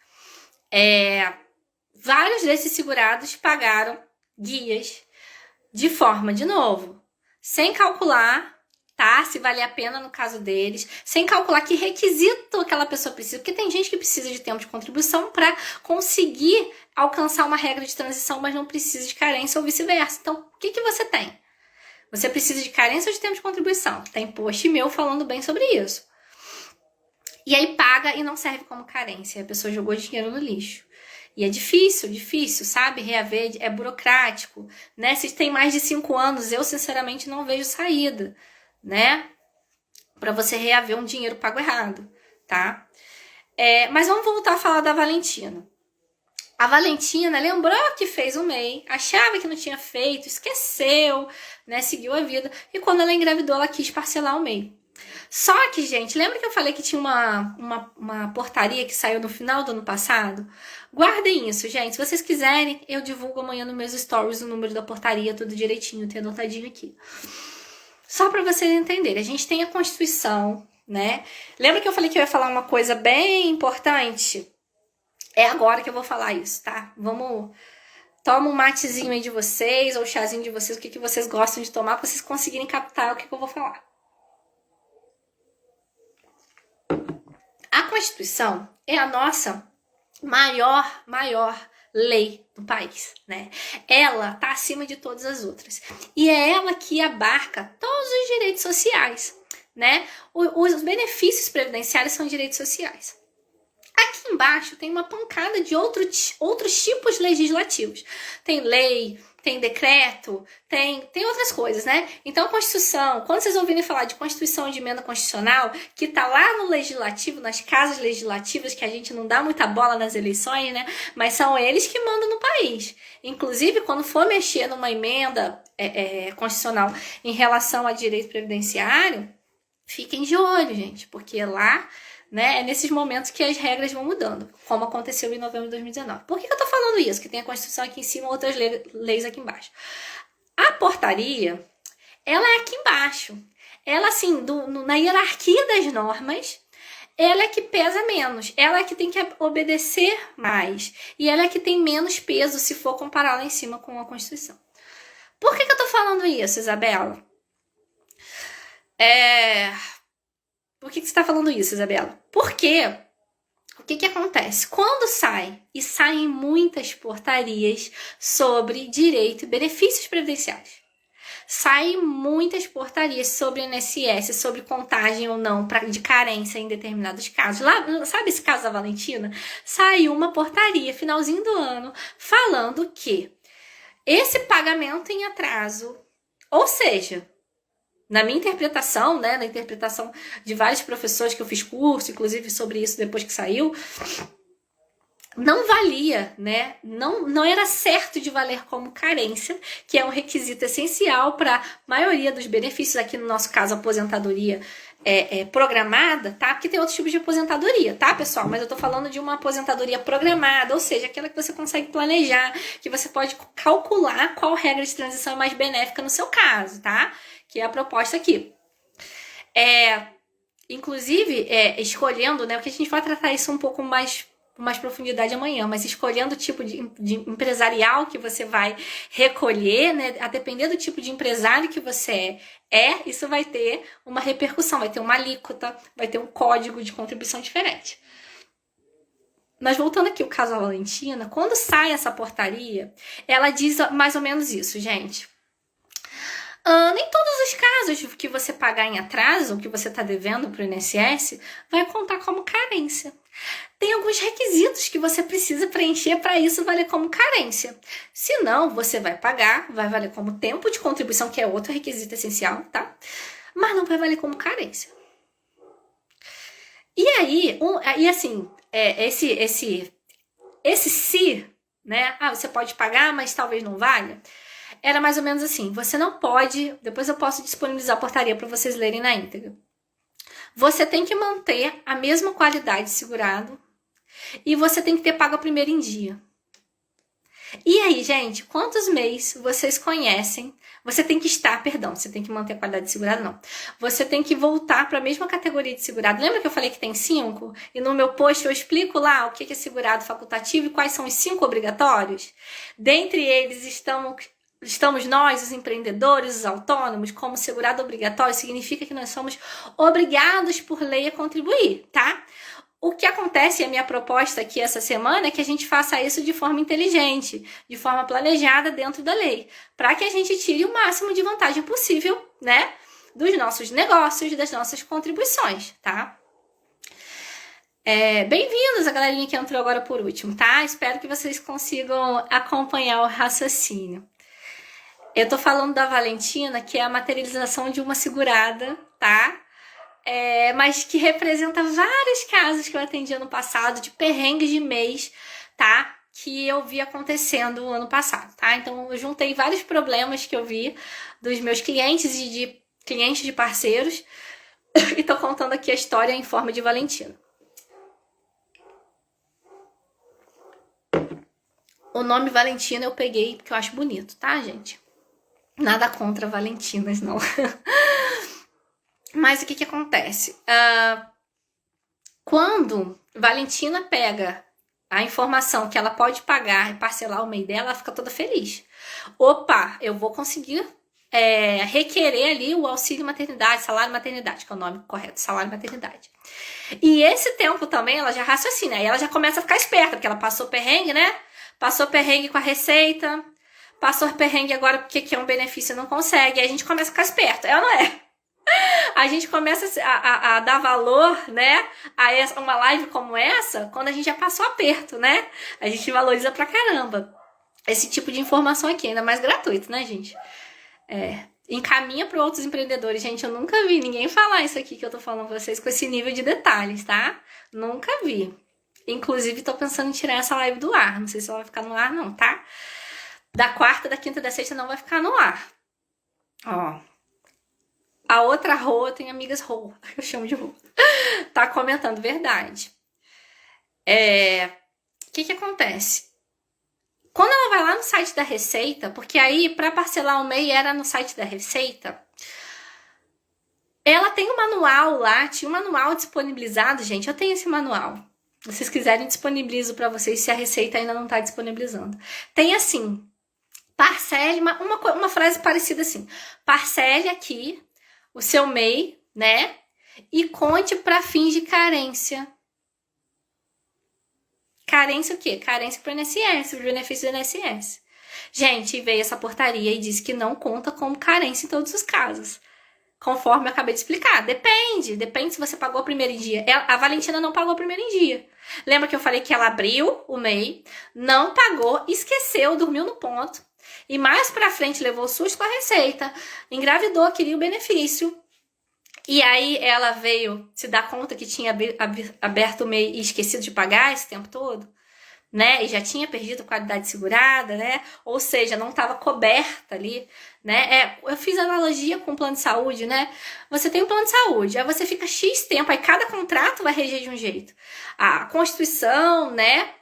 Vários desses segurados pagaram guias de forma, de novo, sem calcular, tá? Se vale a pena no caso deles, sem calcular que requisito aquela pessoa precisa, porque tem gente que precisa de tempo de contribuição para conseguir alcançar uma regra de transição, mas não precisa de carência ou vice-versa. Então, o que você tem? Você precisa de carência ou de tempo de contribuição? Tem post meu falando bem sobre isso. E aí paga e não serve como carência. A pessoa jogou dinheiro no lixo. E é difícil, sabe? Reaver é burocrático, né? Se tem mais de 5 anos, eu sinceramente não vejo saída, né? Para você reaver um dinheiro pago errado, tá? Mas vamos voltar a falar da Valentina. A Valentina lembrou que fez o MEI, achava que não tinha feito, esqueceu, né? Seguiu a vida. E quando ela engravidou, ela quis parcelar o MEI. Só que, gente, lembra que eu falei que tinha uma portaria que saiu no final do ano passado? Guardem isso, gente. Se vocês quiserem, eu divulgo amanhã nos meus stories o número da portaria, tudo direitinho, tem anotadinho aqui. Só para vocês entenderem, a gente tem a Constituição, né? Lembra que eu falei que eu ia falar uma coisa bem importante? É agora que eu vou falar isso, tá? Toma um matezinho aí de vocês, ou chazinho de vocês, o que vocês gostam de tomar, para vocês conseguirem captar o que eu vou falar. A Constituição é a nossa maior lei do país, né? Ela tá acima de todas as outras. E é ela que abarca todos os direitos sociais, né? Os benefícios previdenciários são direitos sociais. Aqui embaixo tem uma pancada de outros tipos legislativos. Tem lei, tem decreto, tem outras coisas, né? Então, Constituição, quando vocês ouvirem falar de Constituição e de emenda constitucional, que tá lá no legislativo, nas casas legislativas, que a gente não dá muita bola nas eleições, né? Mas são eles que mandam no país. Inclusive, quando for mexer numa emenda constitucional em relação a direito previdenciário, fiquem de olho, gente, porque lá, né, é nesses momentos que as regras vão mudando, como aconteceu em novembro de 2019. Por que eu tô falando isso? Que tem a Constituição aqui em cima, outras leis aqui embaixo. A portaria, ela é aqui embaixo. Ela, assim, na hierarquia das normas, ela é que pesa menos. Ela é que tem que obedecer mais. E ela é que tem menos peso se for comparar lá em cima com a Constituição. Por que eu tô falando isso, Isabela? Por que você está falando isso, Isabela? Porque o que acontece? Quando saem muitas portarias sobre direito e benefícios previdenciários. Saem muitas portarias sobre INSS, sobre contagem ou não de carência em determinados casos. Lá, sabe esse caso da Valentina? Saiu uma portaria, finalzinho do ano, falando que esse pagamento em atraso, ou seja, na minha interpretação, né, na interpretação de vários professores que eu fiz curso, inclusive sobre isso depois que saiu, não valia, né, não era certo de valer como carência, que é um requisito essencial para a maioria dos benefícios, aqui no nosso caso, aposentadoria programada, tá? Porque tem outros tipos de aposentadoria, tá, pessoal? Mas eu tô falando de uma aposentadoria programada, ou seja, aquela que você consegue planejar, que você pode calcular qual regra de transição é mais benéfica no seu caso, tá? Que é a proposta aqui. Inclusive, escolhendo, né? Porque a gente vai tratar isso um pouco mais com mais profundidade amanhã, mas escolhendo o tipo de empresarial que você vai recolher, né? A depender do tipo de empresário que você isso vai ter uma repercussão, vai ter uma alíquota, vai ter um código de contribuição diferente. Mas voltando aqui ao caso da Valentina, quando sai essa portaria, ela diz mais ou menos isso, gente. Nem todos os casos que você pagar em atraso, que você está devendo para o INSS, vai contar como carência. tem alguns requisitos que você precisa preencher para isso valer como carência. Se não, você vai pagar, vai valer como tempo de contribuição, que é outro requisito essencial, tá? Mas não vai valer como carência. E aí, esse se, né? Você pode pagar, mas talvez não valha. Era mais ou menos assim, você não pode, depois eu posso disponibilizar a portaria para vocês lerem na íntegra. Você tem que manter a mesma qualidade de segurado e você tem que ter pago a primeira em dia. E aí, gente, quantos mês vocês conhecem? Você tem que manter a qualidade de segurado, não. Você tem que voltar para a mesma categoria de segurado. Lembra que eu falei que tem 5? E no meu post eu explico lá o que é segurado facultativo e quais são os 5 obrigatórios? Dentre eles estamos nós, os empreendedores, os autônomos, como segurado obrigatório, significa que nós somos obrigados por lei a contribuir, tá? O que acontece, e a minha proposta aqui essa semana, é que a gente faça isso de forma inteligente, de forma planejada dentro da lei, para que a gente tire o máximo de vantagem possível, né, dos nossos negócios, das nossas contribuições, tá? Bem-vindos a galerinha que entrou agora por último, tá? Espero que vocês consigam acompanhar o raciocínio. Eu tô falando da Valentina, que é a materialização de uma segurada, tá? Mas que representa vários casos que eu atendi ano passado, de perrengues de mês, tá? Que eu vi acontecendo ano passado, tá? Então, eu juntei vários problemas que eu vi dos meus clientes e de clientes de parceiros e tô contando aqui a história em forma de Valentina. O nome Valentina eu peguei porque eu acho bonito, tá, gente? Nada contra Valentinas, não. Mas o que acontece? Quando Valentina pega a informação que ela pode pagar e parcelar o MEI dela, ela fica toda feliz. Opa, eu vou conseguir requerer ali o auxílio maternidade, salário maternidade, que é o nome correto, salário maternidade. E esse tempo também ela já raciocina, aí ela já começa a ficar esperta, porque ela passou perrengue, né? Passou perrengue com a receita, passou perrengue agora porque que é um benefício e não consegue, aí a gente começa a ficar esperto, é ou não é? A gente começa a dar valor, né, a uma live como essa, quando a gente já passou aperto, né? A gente valoriza pra caramba esse tipo de informação aqui, ainda mais gratuito, né, gente? Encaminha para outros empreendedores. Gente, eu nunca vi ninguém falar isso aqui que eu tô falando pra vocês com esse nível de detalhes, tá? Nunca vi. Inclusive, tô pensando em tirar essa live do ar. Não sei se ela vai ficar no ar, não, tá? Da quarta, da quinta, da sexta não vai ficar no ar. Ó. A outra Rô, tem amigas Rô, eu chamo de Rô, tá comentando, verdade. O que acontece? Quando ela vai lá no site da Receita, porque aí para parcelar o MEI era no site da Receita, ela tem um manual lá, tinha um manual disponibilizado, gente, eu tenho esse manual. Se vocês quiserem, disponibilizo para vocês se a Receita ainda não tá disponibilizando. Tem assim, parcele, uma frase parecida assim, parcele aqui o seu MEI, né? E conte para fins de carência. Carência o quê? Carência para o INSS, o benefício do INSS. Gente, veio essa portaria e disse que não conta como carência em todos os casos. Conforme eu acabei de explicar. Depende se você pagou o primeiro em dia. A Valentina não pagou o primeiro em dia. Lembra que eu falei que ela abriu o MEI, não pagou, esqueceu, dormiu no ponto. E mais pra frente levou o susto com a Receita, engravidou, queria o benefício. E aí ela veio se dar conta que tinha aberto o MEI e esquecido de pagar esse tempo todo, né? E já tinha perdido a qualidade segurada, né? Ou seja, não estava coberta ali, né? Eu fiz analogia com o plano de saúde, né? Você tem um plano de saúde, aí você fica X tempo, aí cada contrato vai reger de um jeito. A Constituição, né?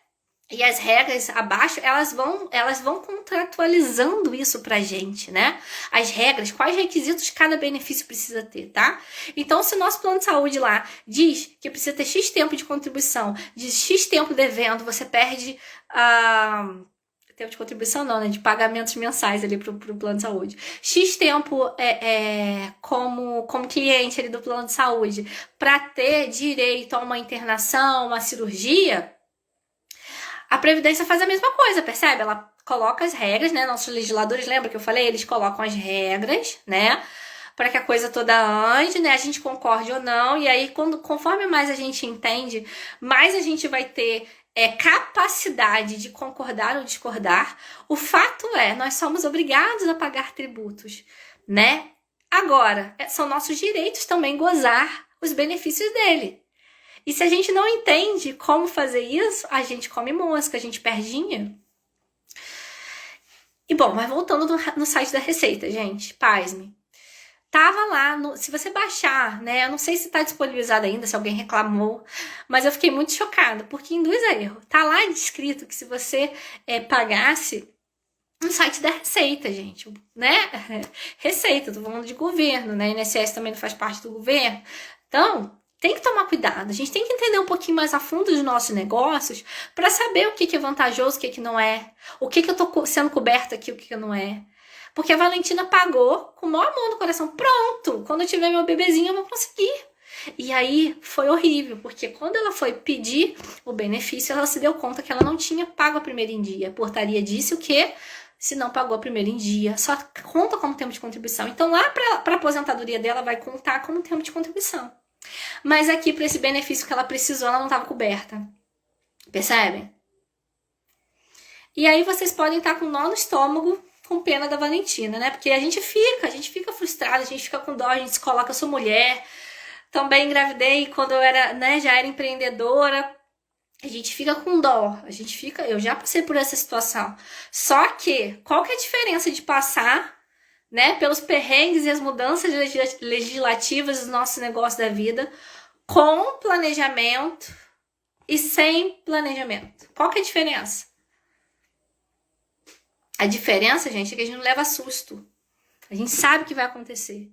E as regras abaixo, elas vão contratualizando isso pra gente, né? As regras, quais requisitos cada benefício precisa ter, tá? Então, se o nosso plano de saúde lá diz que precisa ter X tempo de contribuição, de X tempo devendo, você perde tempo de contribuição não, né? De pagamentos mensais ali pro plano de saúde. X tempo como cliente ali do plano de saúde para ter direito a uma internação, uma cirurgia. A Previdência faz a mesma coisa, percebe? Ela coloca as regras, né? Nossos legisladores, lembra que eu falei? Eles colocam as regras, né? para que a coisa toda ande, né? A gente concorde ou não, e aí conforme mais a gente entende, mais a gente vai ter capacidade de concordar ou discordar. O fato é, nós somos obrigados a pagar tributos, né? Agora, são nossos direitos também gozar os benefícios dele. E se a gente não entende como fazer isso, a gente come mosca, a gente perde dinheiro. E bom, mas voltando no site da Receita, gente, pasme. Tava lá, se você baixar, né, eu não sei se tá disponibilizado ainda, se alguém reclamou, mas eu fiquei muito chocada, porque induz a erro. Tá lá descrito que se você pagasse no site da Receita, gente, né, Receita, tô falando de governo, né, INSS também não faz parte do governo, então tem que tomar cuidado, a gente tem que entender um pouquinho mais a fundo dos nossos negócios para saber o que é vantajoso, o que não é, o que eu tô sendo coberta aqui, o que não é. Porque a Valentina pagou com o maior amor no coração. Pronto, quando eu tiver meu bebezinho eu vou conseguir. E aí foi horrível, porque quando ela foi pedir o benefício, ela se deu conta que ela não tinha pago a primeira em dia. A portaria disse o quê? Se não pagou a primeira em dia, só conta como tempo de contribuição. Então lá para a aposentadoria dela vai contar como tempo de contribuição. Mas aqui para esse benefício que ela precisou, ela não estava coberta. Percebem? E aí vocês podem estar com nó no estômago, com pena da Valentina, né? Porque a gente fica frustrada, a gente fica com dó, a gente se coloca, eu sou mulher, também engravidei quando eu era, né, já era empreendedora, a gente fica com dó, eu já passei por essa situação. Só que, qual que é a diferença de passar, né, pelos perrengues e as mudanças legislativas do nosso negócio da vida, com planejamento e sem planejamento? Qual que é a diferença? A diferença, gente, é que a gente não leva susto. A gente sabe o que vai acontecer.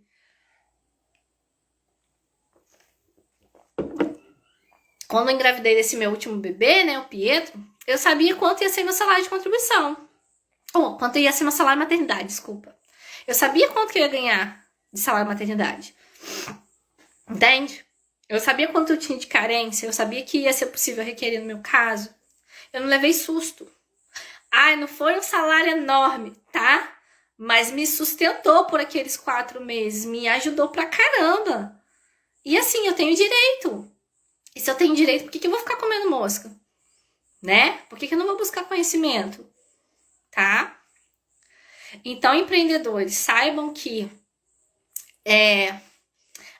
Quando eu engravidei desse meu último bebê, né, o Pietro, eu sabia quanto ia ser meu salário de contribuição. Ou quanto ia ser meu salário de maternidade, desculpa. Eu sabia quanto que eu ia ganhar de salário de maternidade. Entende? Eu sabia quanto eu tinha de carência, eu sabia que ia ser possível requerer no meu caso. Eu não levei susto. Ai, não foi um salário enorme, tá? Mas me sustentou por aqueles 4 meses, me ajudou pra caramba. E assim, eu tenho direito. E se eu tenho direito, por que eu vou ficar comendo mosca? Né? Por que eu não vou buscar conhecimento? Tá? Então, empreendedores, saibam que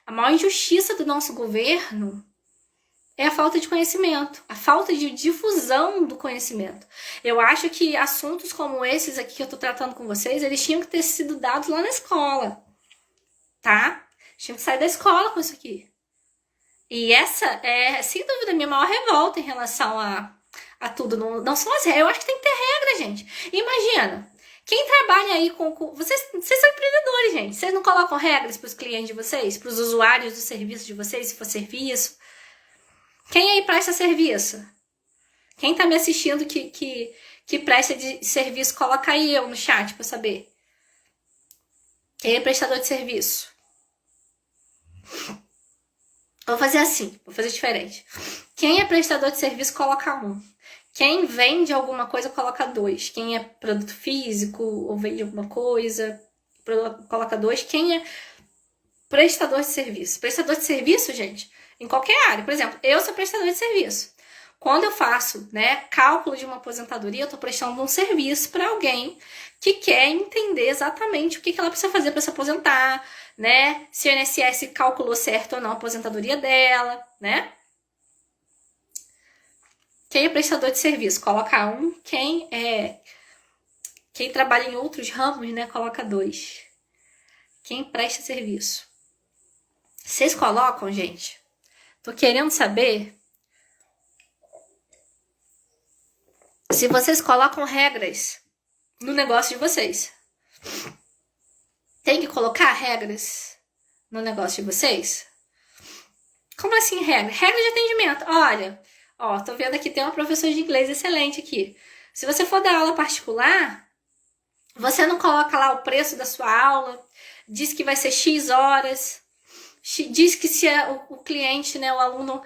a maior injustiça do nosso governo é a falta de conhecimento, a falta de difusão do conhecimento. Eu acho que assuntos como esses aqui que eu tô tratando com vocês, eles tinham que ter sido dados lá na escola, tá? Tinham que sair da escola com isso aqui. E essa é, sem dúvida, a minha maior revolta em relação a tudo. Não são as regras, eu acho que tem que ter regra, gente. Imagina, quem trabalha aí com... Vocês são empreendedores, gente. Vocês não colocam regras para os clientes de vocês, para os usuários do serviço de vocês, se for serviço? Quem aí presta serviço? Quem tá me assistindo que presta de serviço, coloca aí eu no chat pra saber. Quem é prestador de serviço? Vou fazer assim, vou fazer diferente. Quem é prestador de serviço, coloca 1. Quem vende alguma coisa, coloca 2. Quem é produto físico ou vende alguma coisa, coloca 2. Quem é prestador de serviço? Prestador de serviço, gente, em qualquer área. Por exemplo, eu sou prestador de serviço. Quando eu faço, né, cálculo de uma aposentadoria, eu estou prestando um serviço para alguém que quer entender exatamente o que ela precisa fazer para se aposentar, né? Se o INSS calculou certo ou não a aposentadoria dela, né? Quem é prestador de serviço, coloca 1. Quem trabalha em outros ramos, né, coloca 2. Quem presta serviço. Vocês colocam, gente? Tô querendo saber se vocês colocam regras no negócio de vocês. Tem que colocar regras no negócio de vocês? Como assim regra? Regra de atendimento. Olha, ó, tô vendo aqui, tem uma professora de inglês excelente aqui. Se você for dar aula particular, você não coloca lá o preço da sua aula, diz que vai ser X horas, diz que se o cliente, né, o aluno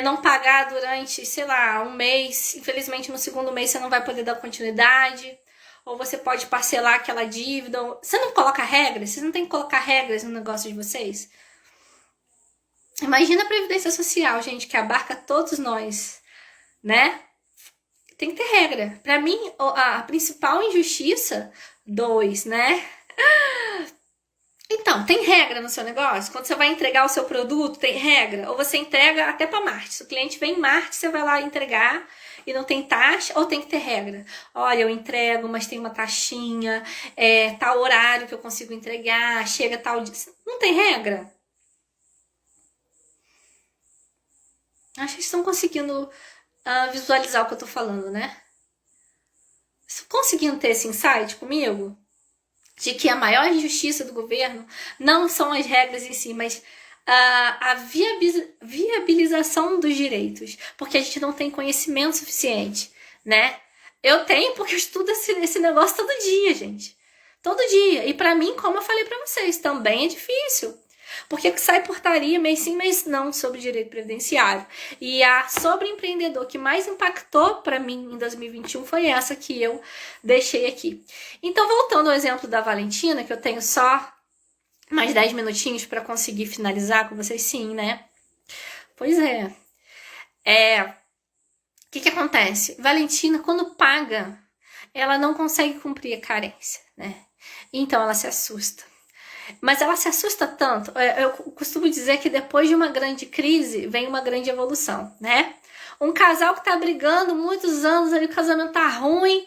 não pagar durante, sei lá, um mês, infelizmente no segundo mês você não vai poder dar continuidade. ou você pode parcelar aquela dívida. Você não coloca regras? Vocês não tem que colocar regras no negócio de vocês? Imagina a Previdência Social, gente, que abarca todos nós, né? Tem que ter regra. Pra mim, a principal injustiça, né? Então, tem regra no seu negócio? Quando você vai entregar o seu produto, tem regra? Ou você entrega até para Marte? Se o cliente vem em Marte, você vai lá entregar e não tem taxa, ou tem que ter regra? Olha, eu entrego, mas tem uma taxinha, tal horário que eu consigo entregar, chega tal dia. Não tem regra? Acho que vocês estão conseguindo visualizar o que eu tô falando, né? Estão conseguindo ter esse insight comigo? De que a maior injustiça do governo não são as regras em si, mas a viabilização dos direitos, porque a gente não tem conhecimento suficiente, né? Eu tenho porque eu estudo esse negócio todo dia, gente. Todo dia. E pra mim, como eu falei pra vocês, também é difícil. Porque sai portaria mês sim, mês não sobre direito previdenciário. E a sobre empreendedor que mais impactou para mim em 2021 foi essa que eu deixei aqui. Então, voltando ao exemplo da Valentina, que eu tenho só mais 10 minutinhos para conseguir finalizar com vocês, sim, né? Pois é. O que acontece? Valentina, quando paga, ela não consegue cumprir a carência, né? Então, ela se assusta. Mas ela se assusta tanto. Eu costumo dizer que depois de uma grande crise vem uma grande evolução, né? Um casal que tá brigando muitos anos, ali o casamento tá ruim,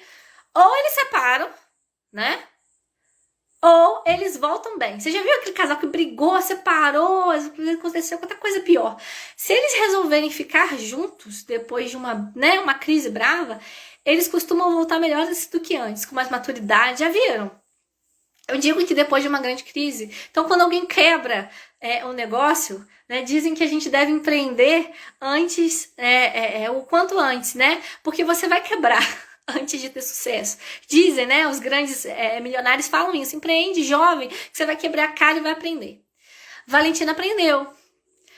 ou eles separam, né? Ou eles voltam bem. Você já viu aquele casal que brigou, separou, aconteceu outra coisa pior? Se eles resolverem ficar juntos depois de uma crise brava, eles costumam voltar melhores do que antes, com mais maturidade. Já viram? Eu digo que depois de uma grande crise. Então, quando alguém quebra um negócio, né, dizem que a gente deve empreender antes, o quanto antes, né? Porque você vai quebrar antes de ter sucesso. Dizem, né? Os grandes milionários falam isso. Empreende jovem, que você vai quebrar a cara e vai aprender. Valentina aprendeu.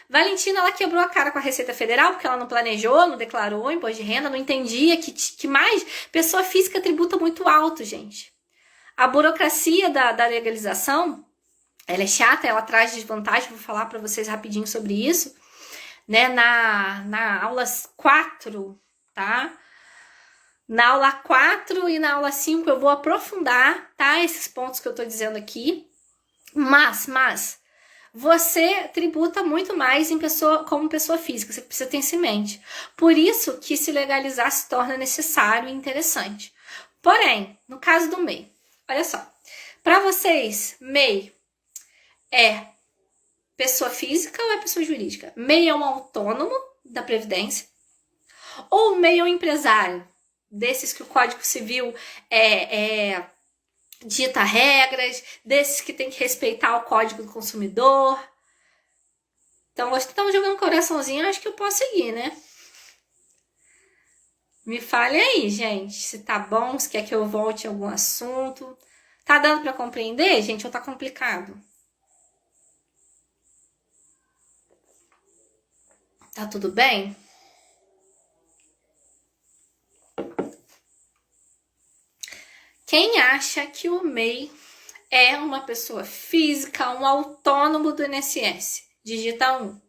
Valentina, ela quebrou a cara com a Receita Federal, porque ela não planejou, não declarou imposto de renda, não entendia que mais pessoa física tributa muito alto, gente. A burocracia da legalização, ela é chata, ela traz desvantagem, vou falar para vocês rapidinho sobre isso, né? Na aula 4, tá? Na aula 4 e na aula 5 eu vou aprofundar, tá? Esses pontos que eu tô dizendo aqui. Mas, você tributa muito mais como pessoa física, você precisa ter isso em mente. Por isso que se legalizar se torna necessário e interessante. Porém, no caso do MEI, olha só, para vocês, MEI é pessoa física ou é pessoa jurídica? MEI é um autônomo da Previdência ou MEI é um empresário? Desses que o Código Civil dita regras, desses que tem que respeitar o Código do Consumidor. Então, vocês estão jogando um coraçãozinho, acho que eu posso seguir, né? Me fale aí, gente, se tá bom, se quer que eu volte em algum assunto. Tá dando pra compreender, gente, ou tá complicado? Tá tudo bem? Quem acha que o MEI é uma pessoa física, um autônomo do INSS? Digita 1.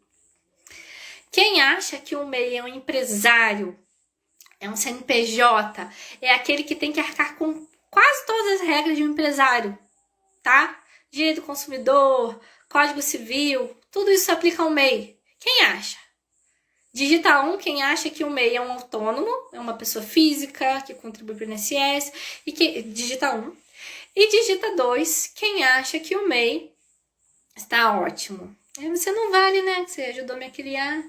Quem acha que o MEI é um empresário, é um CNPJ, é aquele que tem que arcar com quase todas as regras de um empresário, tá? Direito do consumidor, Código Civil, tudo isso se aplica ao MEI. Quem acha? Digita 1, quem acha que o MEI é um autônomo, é uma pessoa física, que contribui para o INSS, digita 1. E digita 2, quem acha que o MEI está ótimo. Você não vale, né? Você ajudou me a criar.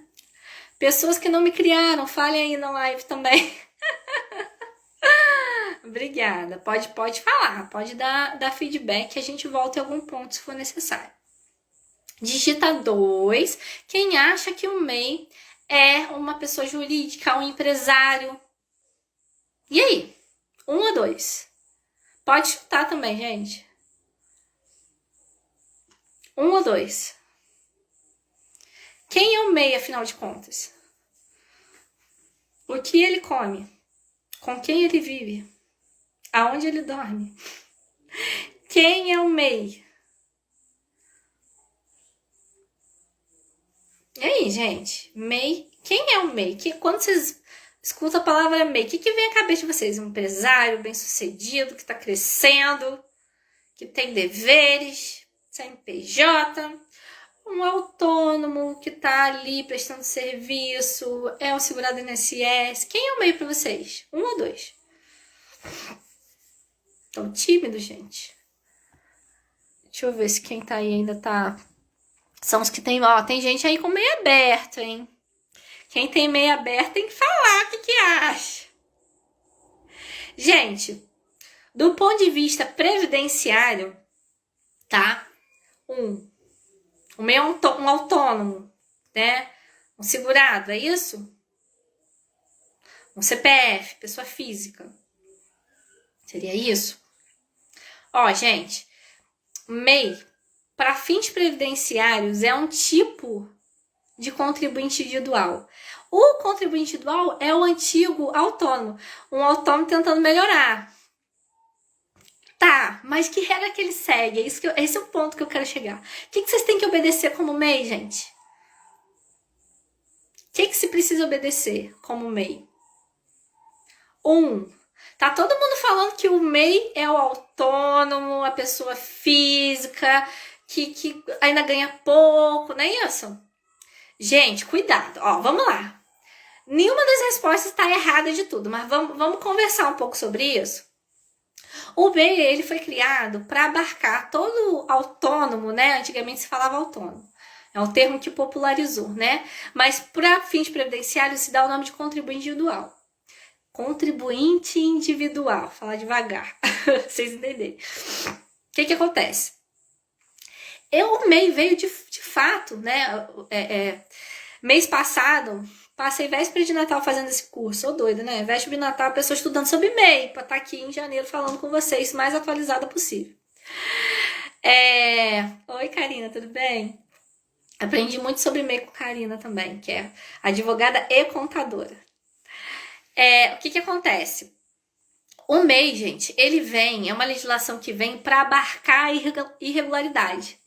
Pessoas que não me criaram, falem aí na live também. Obrigada. Pode falar, pode dar feedback, a gente volta em algum ponto se for necessário. Digita 2, quem acha que o MEI é uma pessoa jurídica, um empresário. E aí? 1 ou 2? Pode chutar também, gente. 1 ou 2? Quem é o MEI, afinal de contas? O que ele come? Com quem ele vive? Aonde ele dorme? Quem é o MEI? E aí, gente? MEI? Quem é o MEI? Quando vocês escutam a palavra MEI, o que vem à cabeça de vocês? Um empresário bem-sucedido, que está crescendo, que tem deveres, CNPJ, um autônomo que está ali prestando serviço, é um segurado INSS. Quem é o MEI para vocês? Um ou dois? Tão tímido, gente. Deixa eu ver se quem tá aí ainda tá... São os que tem... Ó, tem gente aí com meio aberto, hein? Quem tem meio aberto tem que falar o que acha. Gente, do ponto de vista previdenciário, tá? O MEI é um autônomo, né? Um segurado, é isso? Um CPF, pessoa física. Seria isso? Ó, gente, MEI, para fins previdenciários, é um tipo de contribuinte individual. O contribuinte individual é o antigo autônomo, um autônomo tentando melhorar. Tá, mas que regra que ele segue? Esse é o ponto que eu quero chegar. O que vocês têm que obedecer como MEI, gente? O que se precisa obedecer como MEI? Tá todo mundo falando que o MEI é o autônomo, a pessoa física, que ainda ganha pouco, não é isso? Gente, cuidado. Ó, vamos lá. Nenhuma das respostas está errada de tudo, mas vamos conversar um pouco sobre isso. O MEI, ele foi criado para abarcar todo autônomo, né? Antigamente se falava autônomo. É um termo que popularizou, né? Mas para fins previdenciários se dá o nome de contribuinte individual. Contribuinte individual. Falar devagar, vocês entenderem. O que acontece? O MEI veio de fato, né? Mês passado, passei véspera de Natal fazendo esse curso. Sou doida, né? Véspera de Natal, a pessoa estudando sobre MEI, para estar aqui em janeiro falando com vocês o mais atualizada possível. Oi, Karina, tudo bem? Aprendi muito sobre MEI com Karina também, que é advogada e contadora. O que acontece? O MEI, gente, é uma legislação que vem para abarcar a irregularidade.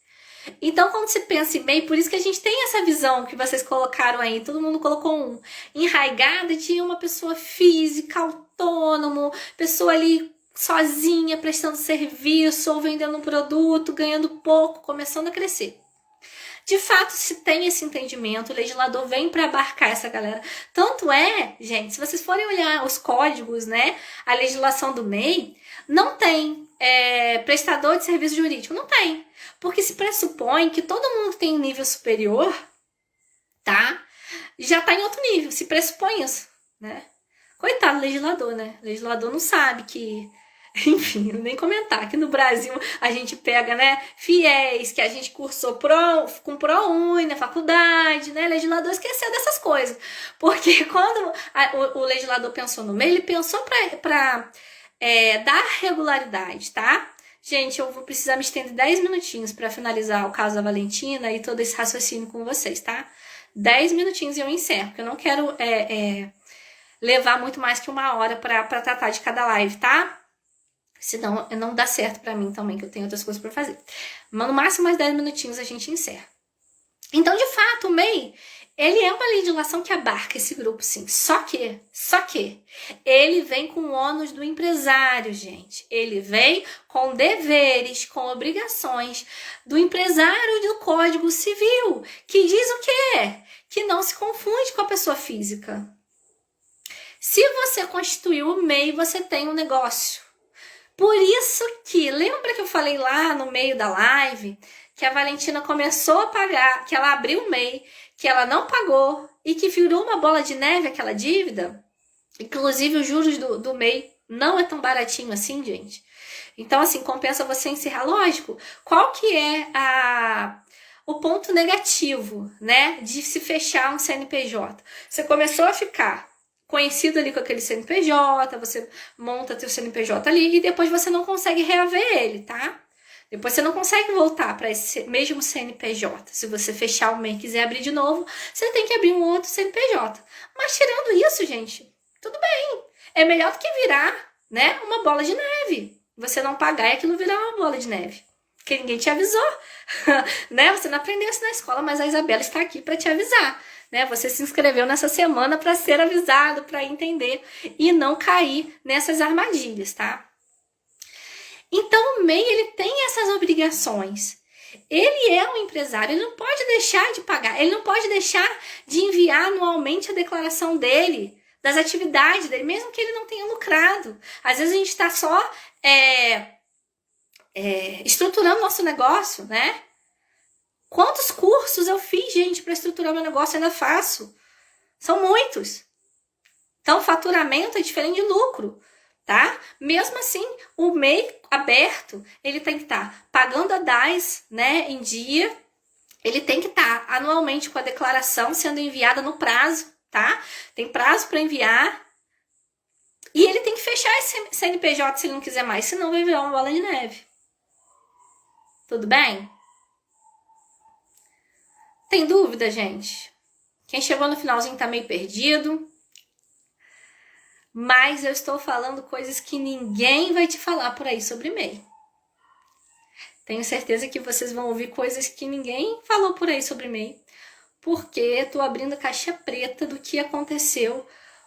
Então, quando se pensa em MEI, por isso que a gente tem essa visão que vocês colocaram aí, todo mundo colocou enraigada de uma pessoa física, autônomo, pessoa ali sozinha, prestando serviço ou vendendo um produto, ganhando pouco, começando a crescer. De fato, se tem esse entendimento, o legislador vem para abarcar essa galera. Tanto gente, se vocês forem olhar os códigos, né, a legislação do MEI, não tem prestador de serviço jurídico, não tem. Porque se pressupõe que todo mundo que tem um nível superior, tá, já tá em outro nível, se pressupõe isso, né. Coitado do legislador, né, o legislador não sabe que... Enfim, nem comentar. Aqui no Brasil a gente pega, né, fiéis que a gente cursou com ProUni na faculdade, né, legislador esqueceu dessas coisas. Porque quando o legislador pensou no MEI, ele pensou para dar regularidade, tá? Gente, eu vou precisar me estender 10 minutinhos para finalizar o caso da Valentina e todo esse raciocínio com vocês, tá? 10 minutinhos e eu encerro, porque eu não quero levar muito mais que 1 hora para tratar de cada live, tá? Senão não dá certo pra mim também, que eu tenho outras coisas pra fazer. Mas no máximo mais 10 minutinhos a gente encerra. Então, de fato, o MEI, ele é uma legislação que abarca esse grupo, sim. Só que, ele vem com o ônus do empresário, gente. Ele vem com deveres, com obrigações do empresário do Código Civil, que diz o quê? Que não se confunde com a pessoa física. Se você constituiu o MEI, você tem um negócio. Por isso que, lembra que eu falei lá no meio da live, que a Valentina começou a pagar, que ela abriu o MEI, que ela não pagou e que virou uma bola de neve aquela dívida? Inclusive os juros do MEI não é tão baratinho assim, gente. Então, assim, compensa você encerrar. Lógico, qual que é o ponto negativo, né, de se fechar um CNPJ? Você começou a ficar conhecido ali com aquele CNPJ, você monta teu CNPJ ali e depois você não consegue reaver ele, tá? Depois você não consegue voltar para esse mesmo CNPJ. Se você fechar o MEI e quiser abrir de novo, você tem que abrir um outro CNPJ. Mas tirando isso, gente, tudo bem. É melhor do que virar, né, uma bola de neve. neve. Você não pagar e aquilo virar uma bola de neve. Porque ninguém te avisou, né? Você não aprendeu isso na escola, mas a Isabela está aqui para te avisar, né? Você se inscreveu nessa semana para ser avisado, para entender e não cair nessas armadilhas, tá? Então o MEI, ele tem essas obrigações. Ele é um empresário, ele não pode deixar de pagar, ele não pode deixar de enviar anualmente a declaração dele, das atividades dele, mesmo que ele não tenha lucrado. Às vezes a gente está só estruturando nosso negócio, né? Quantos cursos eu fiz, gente, para estruturar meu negócio? Ainda faço. São muitos. Então, faturamento é diferente de lucro, tá? Mesmo assim, o MEI aberto, ele tem que estar pagando a DAS, né, em dia. Ele tem que estar anualmente com a declaração sendo enviada no prazo, tá? Tem prazo para enviar. E ele tem que fechar esse CNPJ se ele não quiser mais, senão vai virar uma bola de neve. Tudo bem? Tem dúvida, gente? Quem chegou no finalzinho tá meio perdido. Mas eu estou falando coisas que ninguém vai te falar por aí sobre MEI. Tenho certeza que vocês vão ouvir coisas que ninguém falou por aí sobre MEI. Porque estou abrindo a caixa preta do que aconteceu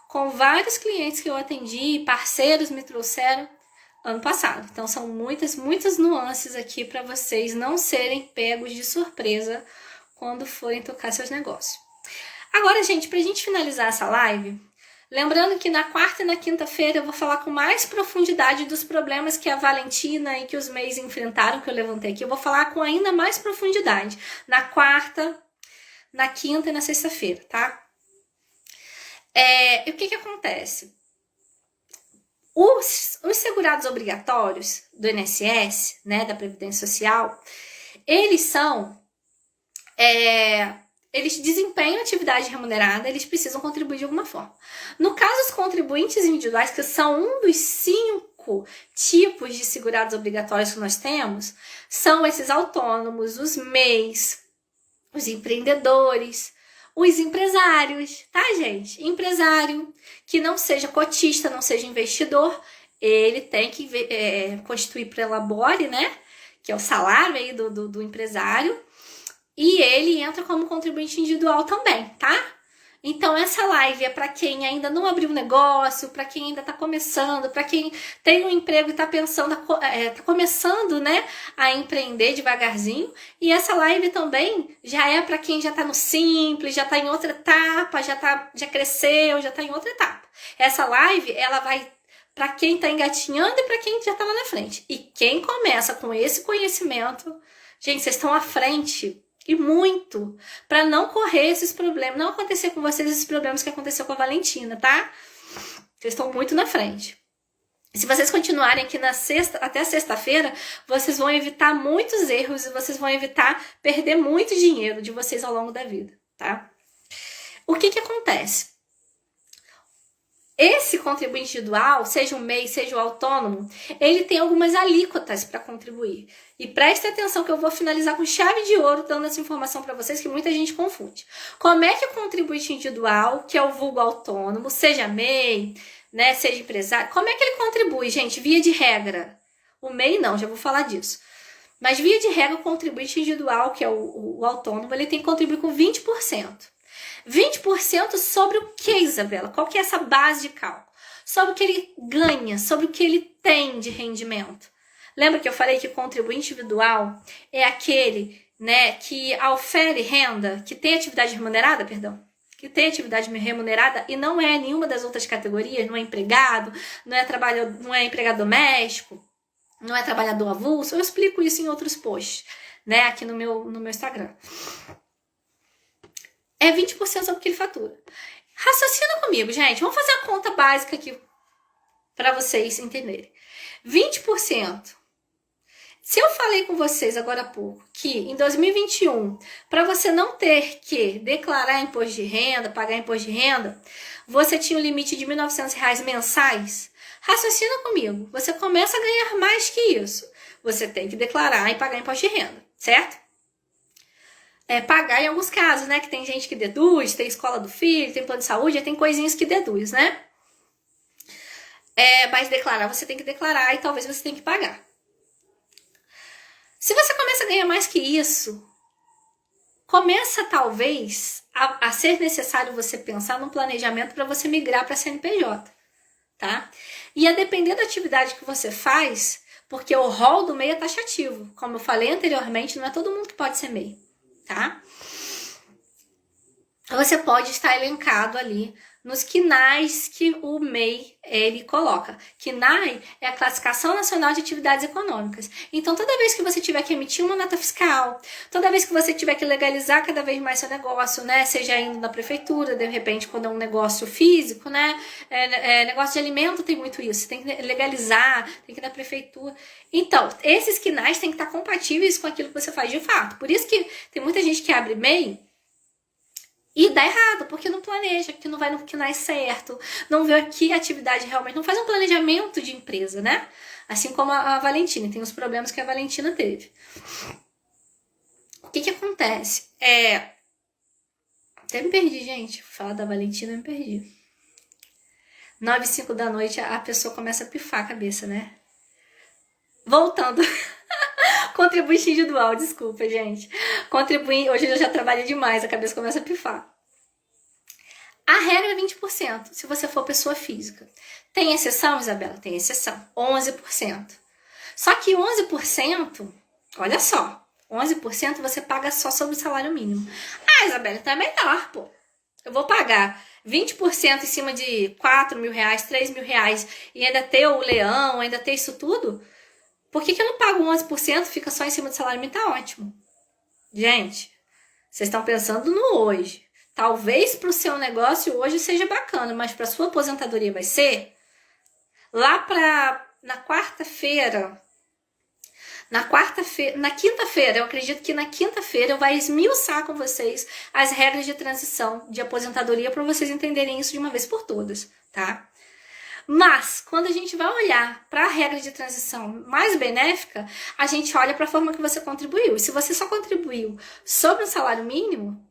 com vários clientes que eu atendi, parceiros me trouxeram ano passado. Então são muitas nuances aqui para vocês não serem pegos de surpresa quando forem tocar seus negócios. Agora, gente, pra gente finalizar essa live, lembrando que na quarta e na quinta-feira eu vou falar com mais profundidade dos problemas que a Valentina e que os MEIs enfrentaram, que eu levantei aqui. Eu vou falar com ainda mais profundidade na quarta, na quinta e na sexta-feira, tá? E o que acontece? Os segurados obrigatórios do INSS, né, da Previdência Social, eles são... eles desempenham atividade remunerada, eles precisam contribuir de alguma forma. No caso, os contribuintes individuais, que são um dos 5 tipos de segurados obrigatórios que nós temos, são esses autônomos, os MEIs, os empreendedores, os empresários, tá, gente? Empresário que não seja cotista, não seja investidor, ele tem que constituir prelabore, né? Que é o salário aí do empresário. E ele entra como contribuinte individual também, tá? Então essa live é para quem ainda não abriu negócio, para quem ainda está começando, para quem tem um emprego e está pensando, tá começando, né, a empreender devagarzinho. E essa live também já é para quem já está no simples, já está em outra etapa, já cresceu, já está em outra etapa. Essa live, ela vai para quem está engatinhando e para quem já está lá na frente. E quem começa com esse conhecimento, gente, vocês estão à frente. E muito, para não correr esses problemas, não acontecer com vocês esses problemas que aconteceu com a Valentina, tá? Vocês estão muito na frente. Se vocês continuarem aqui até sexta-feira, vocês vão evitar muitos erros e vocês vão evitar perder muito dinheiro de vocês ao longo da vida, tá? O que acontece? Esse contribuinte individual, seja o MEI, seja o autônomo, ele tem algumas alíquotas para contribuir. E preste atenção que eu vou finalizar com chave de ouro dando essa informação para vocês que muita gente confunde. Como é que o contribuinte individual, que é o vulgo autônomo, seja MEI, né, seja empresário, como é que ele contribui, gente? Via de regra. O MEI não, já vou falar disso. Mas via de regra, o contribuinte individual, que é o autônomo, ele tem que contribuir com 20%. 20% sobre o que, Isabela? Qual que é essa base de cálculo? Sobre o que ele ganha, sobre o que ele tem de rendimento. Lembra que eu falei que o contribuinte individual é aquele, né, que ofere renda, que tem atividade remunerada, que tem atividade remunerada e não é nenhuma das outras categorias, não é empregado, não é empregado doméstico, não é trabalhador avulso. Eu explico isso em outros posts, né, aqui no meu Instagram. É 20% sobre o que ele fatura. Raciocina comigo, gente. Vamos fazer a conta básica aqui para vocês entenderem. 20%. Se eu falei com vocês agora há pouco que em 2021, para você não ter que declarar imposto de renda, pagar imposto de renda, você tinha um limite de R$ 1.900 mensais, raciocina comigo. Você começa a ganhar mais que isso. Você tem que declarar e pagar imposto de renda, certo? Pagar em alguns casos, né? Que tem gente que deduz, tem escola do filho, tem plano de saúde, tem coisinhas que deduz, né? Mas declarar, você tem que declarar e talvez você tenha que pagar. Se você começa a ganhar mais que isso, começa talvez a ser necessário você pensar num planejamento para você migrar para CNPJ, tá? E a depender da atividade que você faz, porque o rol do MEI é taxativo. Como eu falei anteriormente, não é todo mundo que pode ser MEI, tá? Você pode estar elencado ali nos KNAIs que o MEI ele coloca. KNAI é a Classificação Nacional de Atividades Econômicas. Então, toda vez que você tiver que emitir uma nota fiscal, toda vez que você tiver que legalizar cada vez mais seu negócio, né, seja indo na prefeitura, de repente, quando é um negócio físico, né, negócio de alimento tem muito isso, tem que legalizar, tem que ir na prefeitura. Então, esses KNAIs têm que estar compatíveis com aquilo que você faz de fato. Por isso que tem muita gente que abre MEI e dá errado, porque não planeja, que não vai no KNAI certo, não vê que atividade realmente, não faz um planejamento de empresa, né? Assim como a Valentina, tem os problemas que a Valentina teve. O que acontece? Até me perdi, gente. Vou falar da Valentina, me perdi. 9 e 5 da noite, a pessoa começa a pifar a cabeça, né? Voltando. Contribuinte individual, desculpa, gente. Hoje eu já trabalho demais, a cabeça começa a pifar. A regra é 20%, se você for pessoa física. Tem exceção, Isabela? Tem exceção. 11%. Só que 11%, olha só, 11% você paga só sobre o salário mínimo. Ah, Isabela, então é melhor, pô. Eu vou pagar 20% em cima de 4 mil reais, 3 mil reais e ainda ter o leão, ainda ter isso tudo? Por que eu não pago 11%, fica só em cima do salário mínimo? Tá ótimo. Gente, vocês estão pensando no hoje. Talvez para o seu negócio hoje seja bacana, mas para sua aposentadoria vai ser? Na quarta-feira, na quinta-feira, eu acredito que na quinta-feira eu vou esmiuçar com vocês as regras de transição de aposentadoria para vocês entenderem isso de uma vez por todas, tá? Mas, quando a gente vai olhar para a regra de transição mais benéfica, a gente olha para a forma que você contribuiu. E se você só contribuiu sobre o salário mínimo,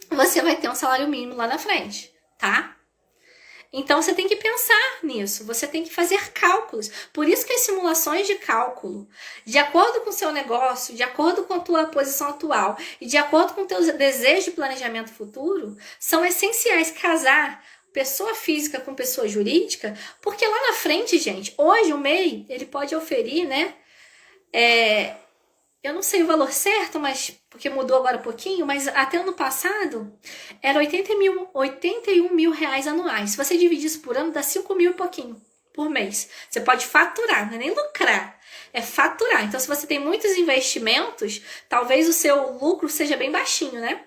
você vai ter um salário mínimo lá na frente, tá? Então, você tem que pensar nisso, você tem que fazer cálculos. Por isso que as simulações de cálculo, de acordo com o seu negócio, de acordo com a tua posição atual e de acordo com o teu desejo de planejamento futuro, são essenciais casar pessoa física com pessoa jurídica, porque lá na frente, gente, hoje o MEI, ele pode oferir, né, eu não sei o valor certo, mas porque mudou agora um pouquinho, mas até ano passado era 81 mil reais anuais. Se você dividir isso por ano, dá 5 mil e pouquinho por mês. Você pode faturar, não é nem lucrar, é faturar. Então, se você tem muitos investimentos, talvez o seu lucro seja bem baixinho, né?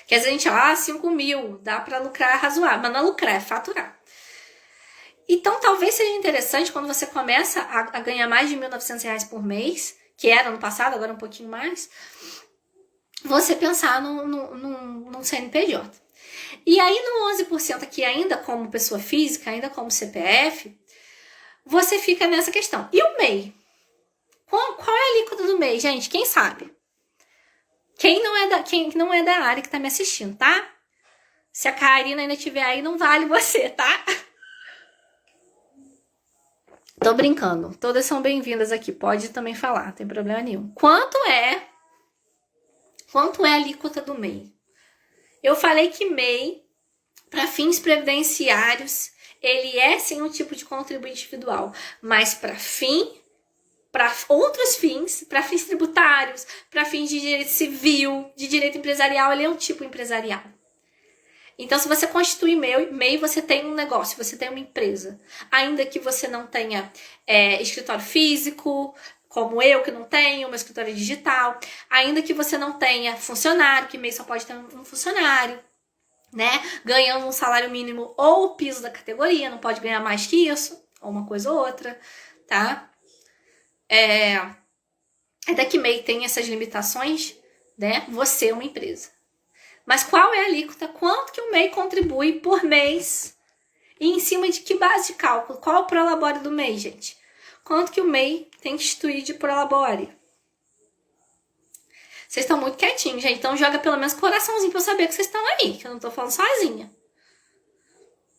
Que às vezes a gente, 5 mil, dá para lucrar razoável, mas não é lucrar, é faturar. Então, talvez seja interessante quando você começa a ganhar mais de R$1.900 por mês, que era no passado, agora um pouquinho mais, você pensar num CNPJ. E aí, no 11% aqui, ainda como pessoa física, ainda como CPF, você fica nessa questão. E o MEI? Qual é a alíquota do MEI, gente? Quem sabe? Quem não é da área que tá me assistindo, tá? Se a Karina ainda estiver aí, não vale você, tá? Tô brincando. Todas são bem-vindas aqui. Pode também falar, não tem problema nenhum. Quanto é a alíquota do MEI? Eu falei que MEI, para fins previdenciários, ele é sim um tipo de contribuinte individual, mas para outros fins, para fins tributários, para fins de direito civil, de direito empresarial, ele é um tipo empresarial. Então, se você constitui MEI, você tem um negócio, você tem uma empresa. Ainda que você não tenha escritório físico, como eu, que não tenho, uma escritório digital. Ainda que você não tenha funcionário, que MEI só pode ter um funcionário, né? Ganhando um salário mínimo ou o piso da categoria, não pode ganhar mais que isso, ou uma coisa ou outra, tá? Ainda que MEI tem essas limitações, né? Você é uma empresa. Mas qual é a alíquota? Quanto que o MEI contribui por mês? E em cima de que base de cálculo? Qual é o prolabore do MEI, gente? Quanto que o MEI tem que instituir de prolabore? Vocês estão muito quietinhos, gente. Então joga pelo menos coraçãozinho pra eu saber que vocês estão aí, que eu não tô falando sozinha.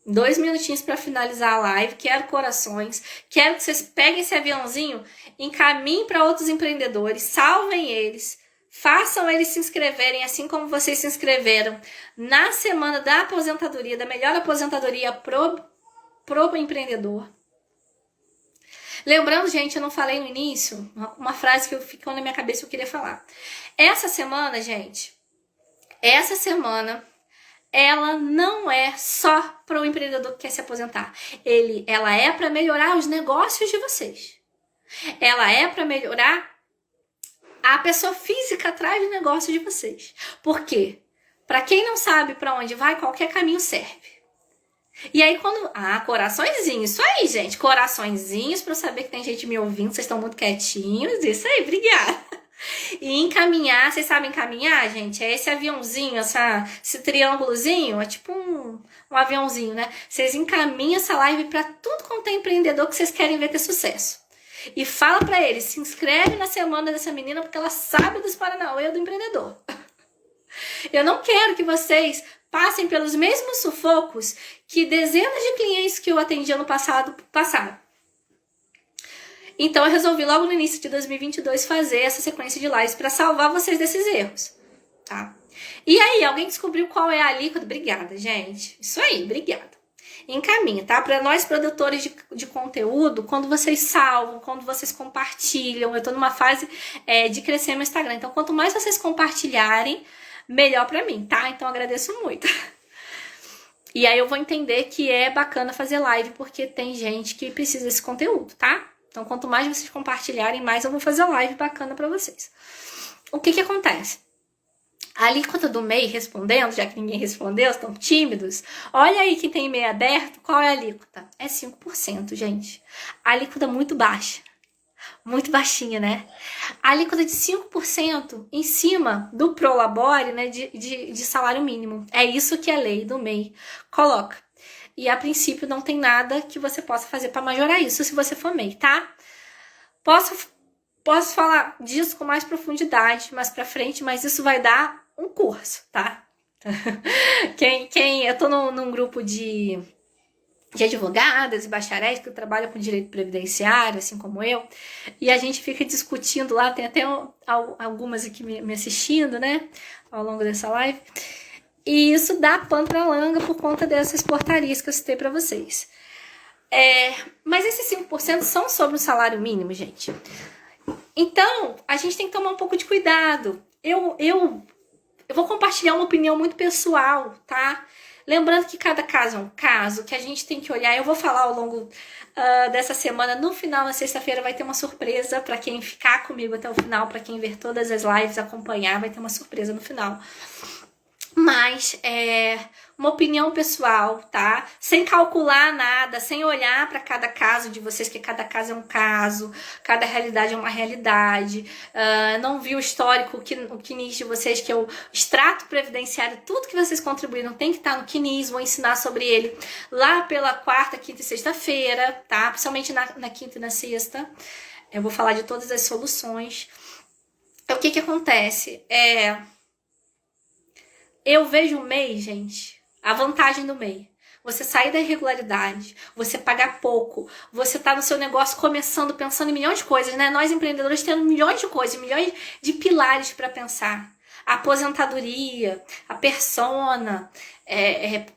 2 minutinhos para finalizar a live. Quero corações. Quero que vocês peguem esse aviãozinho, encaminhem para outros empreendedores, salvem eles, façam eles se inscreverem, assim como vocês se inscreveram na semana da aposentadoria, da melhor aposentadoria pro empreendedor. Lembrando, gente, eu não falei no início, uma frase que ficou na minha cabeça que eu queria falar. Essa semana, gente, ela não é só para o empreendedor que quer se aposentar. Ela é para melhorar os negócios de vocês. Ela é para melhorar a pessoa física atrás do negócio de vocês. Por quê? Para quem não sabe para onde vai, qualquer caminho serve. E aí quando... coraçõezinhos. Isso aí, gente. Coraçõezinhos para eu saber que tem gente me ouvindo. Vocês estão muito quietinhos. Isso aí, obrigada. E encaminhar, vocês sabem encaminhar, gente? É esse aviãozinho, esse triângulozinho, é tipo um aviãozinho, né? Vocês encaminham essa live para tudo quanto é empreendedor que vocês querem ver ter sucesso. E fala para eles, se inscreve na semana dessa menina porque ela sabe dos paranauê do empreendedor. Eu não quero que vocês passem pelos mesmos sufocos que dezenas de clientes que eu atendi ano passado passaram. Então eu resolvi logo no início de 2022 fazer essa sequência de lives para salvar vocês desses erros, tá? E aí, alguém descobriu qual é a alíquota? Obrigada, gente. Isso aí, obrigada. Encaminha, tá? Para nós produtores de conteúdo, quando vocês salvam, quando vocês compartilham, eu tô numa fase de crescer no Instagram. Então, quanto mais vocês compartilharem, melhor para mim, tá? Então, eu agradeço muito. E aí eu vou entender que é bacana fazer live, porque tem gente que precisa desse conteúdo, tá? Então, quanto mais vocês compartilharem, mais eu vou fazer live bacana para vocês. O que acontece? A alíquota do MEI respondendo, já que ninguém respondeu, estão tímidos. Olha aí quem tem MEI aberto, qual é a alíquota? É 5%, gente. A alíquota é muito baixa. Muito baixinha, né? A alíquota de 5% em cima do Prolabore, né, de salário mínimo. É isso que a lei do MEI coloca. E a princípio não tem nada que você possa fazer para majorar isso se você for MEI, tá? Posso falar disso com mais profundidade mais pra frente, mas isso vai dar um curso, tá? Eu tô num grupo de advogadas e bacharéis que trabalham com direito previdenciário, assim como eu, e a gente fica discutindo lá, tem até algumas aqui me assistindo, né, ao longo dessa live. E isso dá pano pra langa por conta dessas portarias que eu citei pra vocês. Mas esses 5% são sobre o salário mínimo, gente. Então, a gente tem que tomar um pouco de cuidado. Eu vou compartilhar uma opinião muito pessoal, tá? Lembrando que cada caso é um caso, que a gente tem que olhar. Eu vou falar ao longo dessa semana. No final, na sexta-feira, vai ter uma surpresa para quem ficar comigo até o final, para quem ver todas as lives, acompanhar, vai ter uma surpresa no final. Mas uma opinião pessoal, tá? Sem calcular nada, sem olhar para cada caso de vocês, que cada caso é um caso, cada realidade é uma realidade. Não vi o histórico, o CNIS de vocês, que é o extrato previdenciário, tudo que vocês contribuíram tem que estar no CNIS, vou ensinar sobre ele lá pela quarta, quinta e sexta-feira, tá? Principalmente na quinta e na sexta. Eu vou falar de todas as soluções. Então, o que acontece? Eu vejo o MEI, gente, a vantagem do MEI. Você sair da irregularidade, você pagar pouco, você tá no seu negócio começando, pensando em milhões de coisas, né? Nós empreendedores temos milhões de coisas, milhões de pilares para pensar. A aposentadoria, a persona,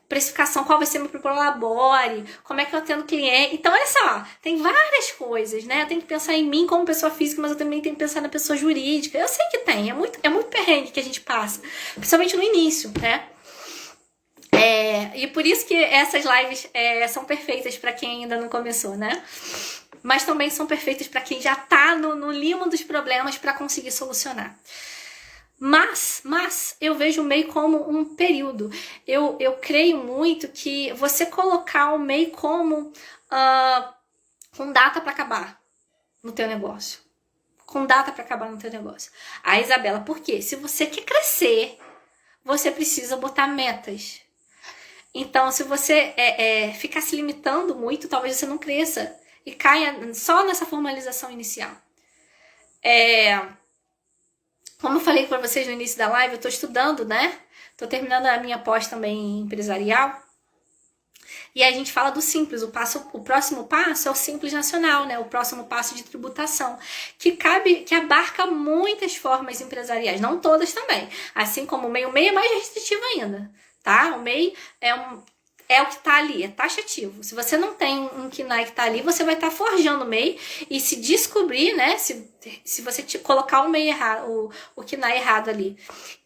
precificação, qual vai ser meu Prolabore, como é que eu atendo cliente. Então, olha só, tem várias coisas, né? Eu tenho que pensar em mim como pessoa física, mas eu também tenho que pensar na pessoa jurídica. Eu sei que tem, é muito perrengue que a gente passa, principalmente no início, né? E por isso que essas lives são perfeitas para quem ainda não começou, né? Mas também são perfeitas para quem já tá no limo dos problemas para conseguir solucionar. Mas eu vejo o MEI como um período. Eu creio muito que você colocar o MEI como com data para acabar no teu negócio. Com data para acabar no teu negócio. Isabela, por quê? Se você quer crescer, você precisa botar metas. Então, se você ficar se limitando muito, talvez você não cresça e caia só nessa formalização inicial. Como eu falei para vocês no início da live, eu estou estudando, né? Estou terminando a minha pós também empresarial. E aí a gente fala do Simples, o próximo passo é o Simples Nacional, né? O próximo passo de tributação, que abarca muitas formas empresariais, não todas também. Assim como o MEI é mais restritivo ainda, tá? O MEI é o que está ali, é taxativo. Se você não tem um KNAI que está ali, você vai estar forjando o MEI e se descobrir, né? Se você colocar o MEI errado, o KNAI errado ali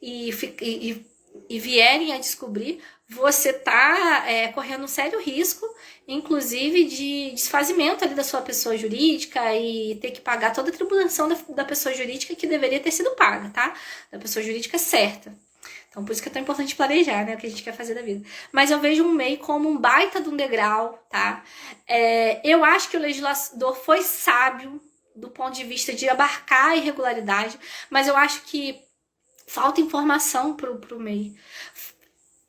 e vierem a descobrir, você está correndo um sério risco, inclusive de desfazimento ali da sua pessoa jurídica e ter que pagar toda a tributação da pessoa jurídica que deveria ter sido paga, tá? Da pessoa jurídica certa. Então, por isso que é tão importante planejar, né? O que a gente quer fazer da vida. Mas eu vejo um MEI como um baita de um degrau, tá? Eu acho que o legislador foi sábio do ponto de vista de abarcar a irregularidade, mas eu acho que falta informação pro MEI.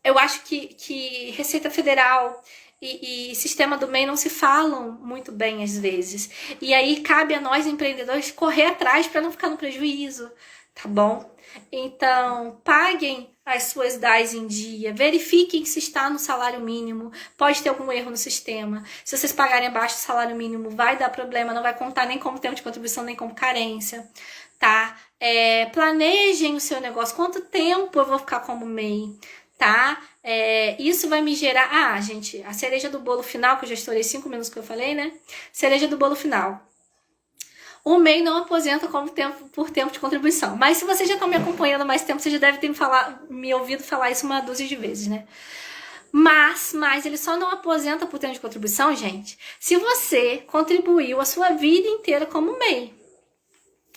Eu acho que Receita Federal e sistema do MEI não se falam muito bem às vezes. E aí cabe a nós, empreendedores, correr atrás para não ficar no prejuízo, tá bom? Então, paguem as suas DAIs em dia, verifiquem se está no salário mínimo, pode ter algum erro no sistema. Se vocês pagarem abaixo do salário mínimo, vai dar problema, não vai contar nem como tempo de contribuição, nem como carência, tá? Planejem o seu negócio, quanto tempo eu vou ficar como MEI, tá? Isso vai me gerar... gente, a cereja do bolo final, que eu já estourei 5 minutos que eu falei, né? Cereja do bolo final. O MEI não aposenta por tempo de contribuição. Mas se vocês já estão me acompanhando há mais tempo, vocês já devem ter me ouvido falar isso uma dúzia de vezes, né? Mas ele só não aposenta por tempo de contribuição, gente, se você contribuiu a sua vida inteira como MEI,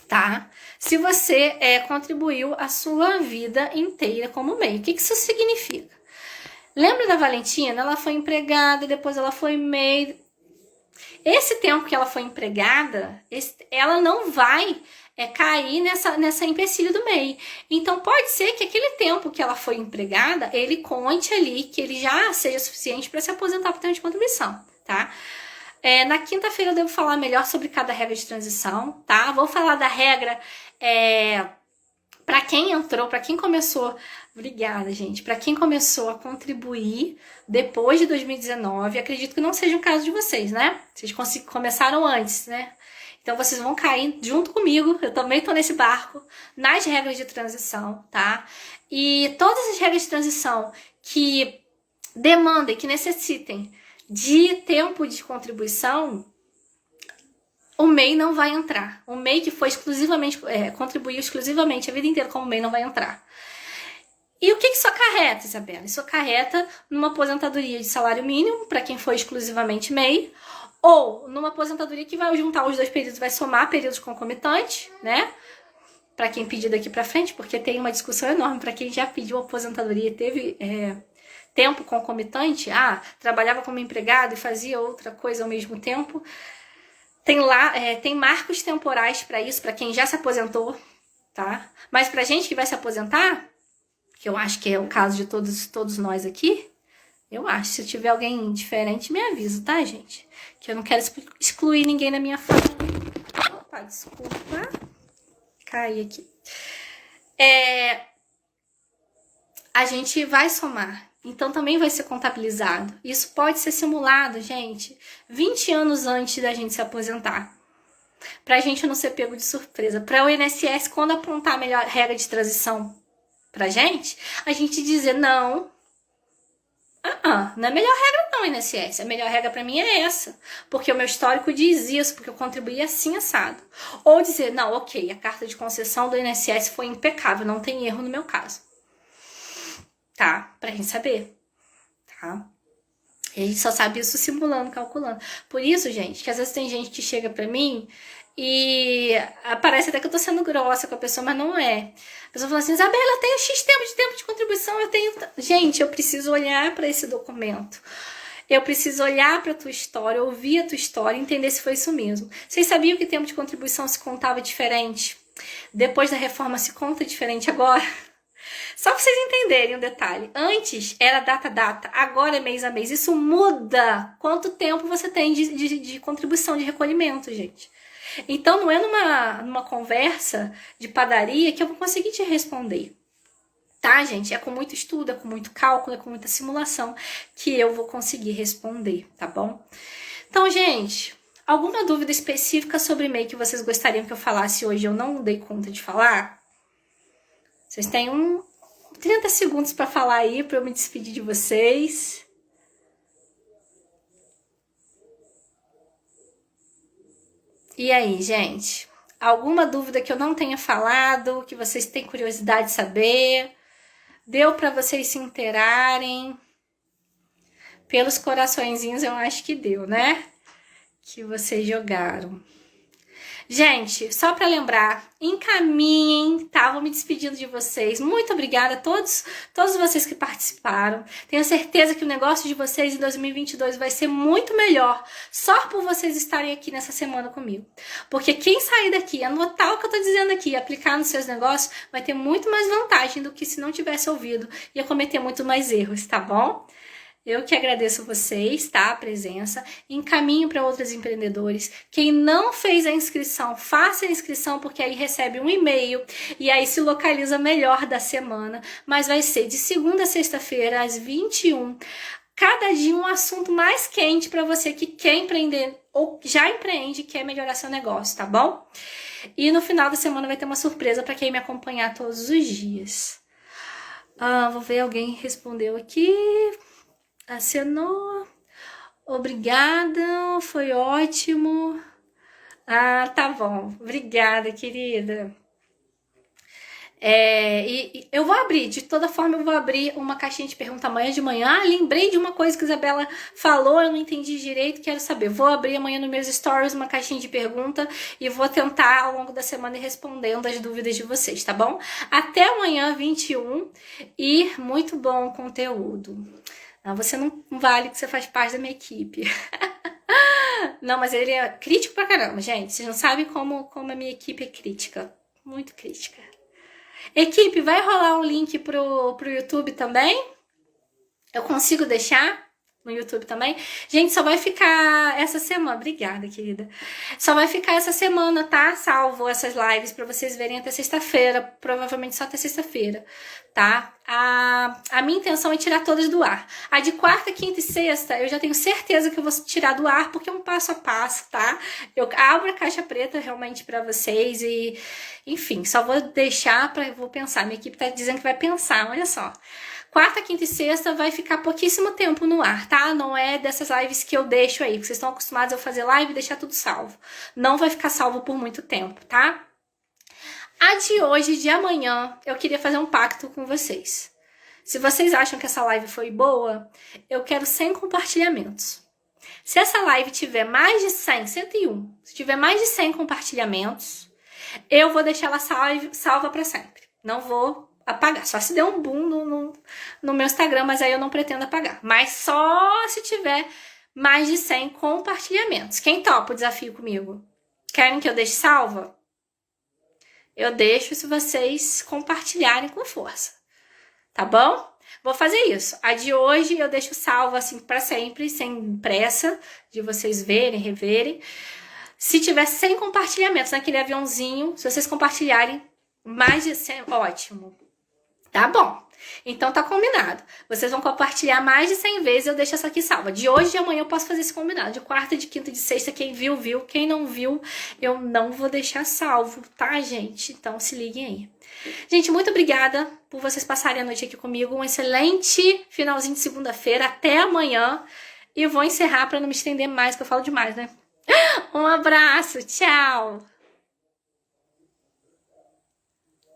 tá? Se você contribuiu a sua vida inteira como MEI. O que isso significa? Lembra da Valentina? Ela foi empregada, depois ela foi MEI. Esse tempo que ela foi empregada, ela não vai cair nessa empecilho do MEI. Então, pode ser que aquele tempo que ela foi empregada, ele conte ali, que ele já seja suficiente para se aposentar por tempo de contribuição, tá? Na quinta-feira eu devo falar melhor sobre cada regra de transição, tá? Vou falar da regra para quem entrou, para quem começou... Obrigada, gente. Para quem começou a contribuir depois de 2019, acredito que não seja o caso de vocês, né? Vocês começaram antes, né? Então, vocês vão cair junto comigo, eu também tô nesse barco, nas regras de transição, tá? E todas as regras de transição que demandem, que necessitem de tempo de contribuição, o MEI não vai entrar. O MEI que foi exclusivamente, contribuiu exclusivamente a vida inteira como MEI não vai entrar. E o que isso acarreta, Isabela? Isso acarreta numa aposentadoria de salário mínimo, para quem foi exclusivamente MEI, ou numa aposentadoria que vai juntar os dois períodos, vai somar períodos concomitantes, né? Para quem pedir daqui para frente, porque tem uma discussão enorme para quem já pediu aposentadoria e teve tempo concomitante, trabalhava como empregado e fazia outra coisa ao mesmo tempo. Tem marcos temporais para isso, para quem já se aposentou, tá? Mas pra gente que vai se aposentar, que eu acho que é o caso de todos nós aqui, eu acho, se tiver alguém diferente, me avisa, tá, gente? Que eu não quero excluir ninguém na minha fala. Opa, desculpa. Caí aqui. A gente vai somar. Então, também vai ser contabilizado. Isso pode ser simulado, gente, 20 anos antes da gente se aposentar. Pra gente não ser pego de surpresa. Pra o INSS, quando apontar a melhor regra de transição pra gente, a gente dizer, não é a melhor regra não, INSS. A melhor regra pra mim é essa. Porque o meu histórico diz isso, porque eu contribuí assim, assado. Ou dizer, não, ok, a carta de concessão do INSS foi impecável, não tem erro no meu caso. Tá? Pra gente saber. Tá? E a gente só sabe isso simulando, calculando. Por isso, gente, que às vezes tem gente que chega pra mim e parece até que eu tô sendo grossa com a pessoa, mas não é. A pessoa fala assim, Isabela, eu tenho X tempo de contribuição, eu tenho... Gente, eu preciso olhar pra esse documento. Eu preciso olhar pra tua história, ouvir a tua história, entender se foi isso mesmo. Vocês sabiam que tempo de contribuição se contava diferente? Depois da reforma se conta diferente agora? Só pra vocês entenderem um detalhe. Antes era data, agora é mês a mês. Isso muda quanto tempo você tem de contribuição de recolhimento, gente. Então não é numa conversa de padaria que eu vou conseguir te responder. Tá, gente? É com muito estudo, é com muito cálculo, é com muita simulação que eu vou conseguir responder, tá bom? Então, gente, alguma dúvida específica sobre MEI que vocês gostariam que eu falasse hoje e eu não dei conta de falar? Vocês têm 30 segundos para falar aí, para eu me despedir de vocês. E aí, gente? Alguma dúvida que eu não tenha falado, que vocês têm curiosidade de saber? Deu para vocês se inteirarem? Pelos coraçõezinhos eu acho que deu, né? Que vocês jogaram. Gente, só para lembrar, encaminhem, tá? Vou me despedindo de vocês. Muito obrigada a todos vocês que participaram. Tenho certeza que o negócio de vocês em 2022 vai ser muito melhor só por vocês estarem aqui nessa semana comigo. Porque quem sair daqui, anotar o que eu tô dizendo aqui e aplicar nos seus negócios, vai ter muito mais vantagem do que se não tivesse ouvido e ia cometer muito mais erros, tá bom? Eu que agradeço vocês, tá? A presença. Encaminho para outros empreendedores. Quem não fez a inscrição, faça a inscrição, porque aí recebe um e-mail e aí se localiza melhor da semana. Mas vai ser de segunda a sexta-feira, às 21. Cada dia um assunto mais quente para você que quer empreender ou já empreende e quer melhorar seu negócio, tá bom? E no final da semana vai ter uma surpresa para quem me acompanhar todos os dias. Vou ver, alguém respondeu aqui. Acenou. Obrigada, foi ótimo. Tá bom. Obrigada, querida. E eu vou abrir, de toda forma eu vou abrir uma caixinha de pergunta amanhã de manhã. Lembrei de uma coisa que a Isabela falou, eu não entendi direito, quero saber. Vou abrir amanhã nos meus stories uma caixinha de pergunta e vou tentar ao longo da semana ir respondendo as dúvidas de vocês, tá bom? Até amanhã, 21, e muito bom conteúdo. Não, você não vale que você faz parte da minha equipe. Não, mas ele é crítico pra caramba, gente. Vocês não sabem como a minha equipe é crítica. Muito crítica. Equipe, vai rolar um link pro YouTube também? Eu consigo deixar no YouTube também? Gente, só vai ficar essa semana. Obrigada, querida. Só vai ficar essa semana, tá? Salvo essas lives pra vocês verem até sexta-feira. Provavelmente só até sexta-feira, tá? A minha intenção é tirar todas do ar. A de quarta, quinta e sexta, eu já tenho certeza que eu vou tirar do ar, porque é um passo a passo, tá? Eu abro a caixa preta realmente pra vocês e... Enfim, só vou deixar vou pensar. Minha equipe tá dizendo que vai pensar, olha só. Quarta, quinta e sexta vai ficar pouquíssimo tempo no ar, tá? Não é dessas lives que eu deixo aí, porque vocês estão acostumados a fazer live e deixar tudo salvo. Não vai ficar salvo por muito tempo, tá? A de hoje, de amanhã, eu queria fazer um pacto com vocês. Se vocês acham que essa live foi boa, eu quero 100 compartilhamentos. Se essa live tiver mais de 100, 101, se tiver mais de 100 compartilhamentos, eu vou deixar ela salva para sempre. Não vou apagar. Só se der um boom no meu Instagram, mas aí eu não pretendo apagar. Mas só se tiver mais de 100 compartilhamentos. Quem topa o desafio comigo? Querem que eu deixe salva? Eu deixo se vocês compartilharem com força. Tá bom? Vou fazer isso. A de hoje eu deixo salva assim para sempre, sem pressa de vocês verem, reverem. Se tiver 100 compartilhamentos naquele aviãozinho, se vocês compartilharem mais de 100, ótimo. Tá bom. Então tá combinado. Vocês vão compartilhar mais de 100 vezes, eu deixo essa aqui salva. De hoje e de amanhã eu posso fazer esse combinado. De quarta, de quinta, de sexta, quem viu, viu. Quem não viu, eu não vou deixar salvo, tá, gente? Então se liguem aí. Gente, muito obrigada por vocês passarem a noite aqui comigo. Um excelente finalzinho de segunda-feira. Até amanhã. E eu vou encerrar pra não me estender mais, que eu falo demais, né? Um abraço. Tchau.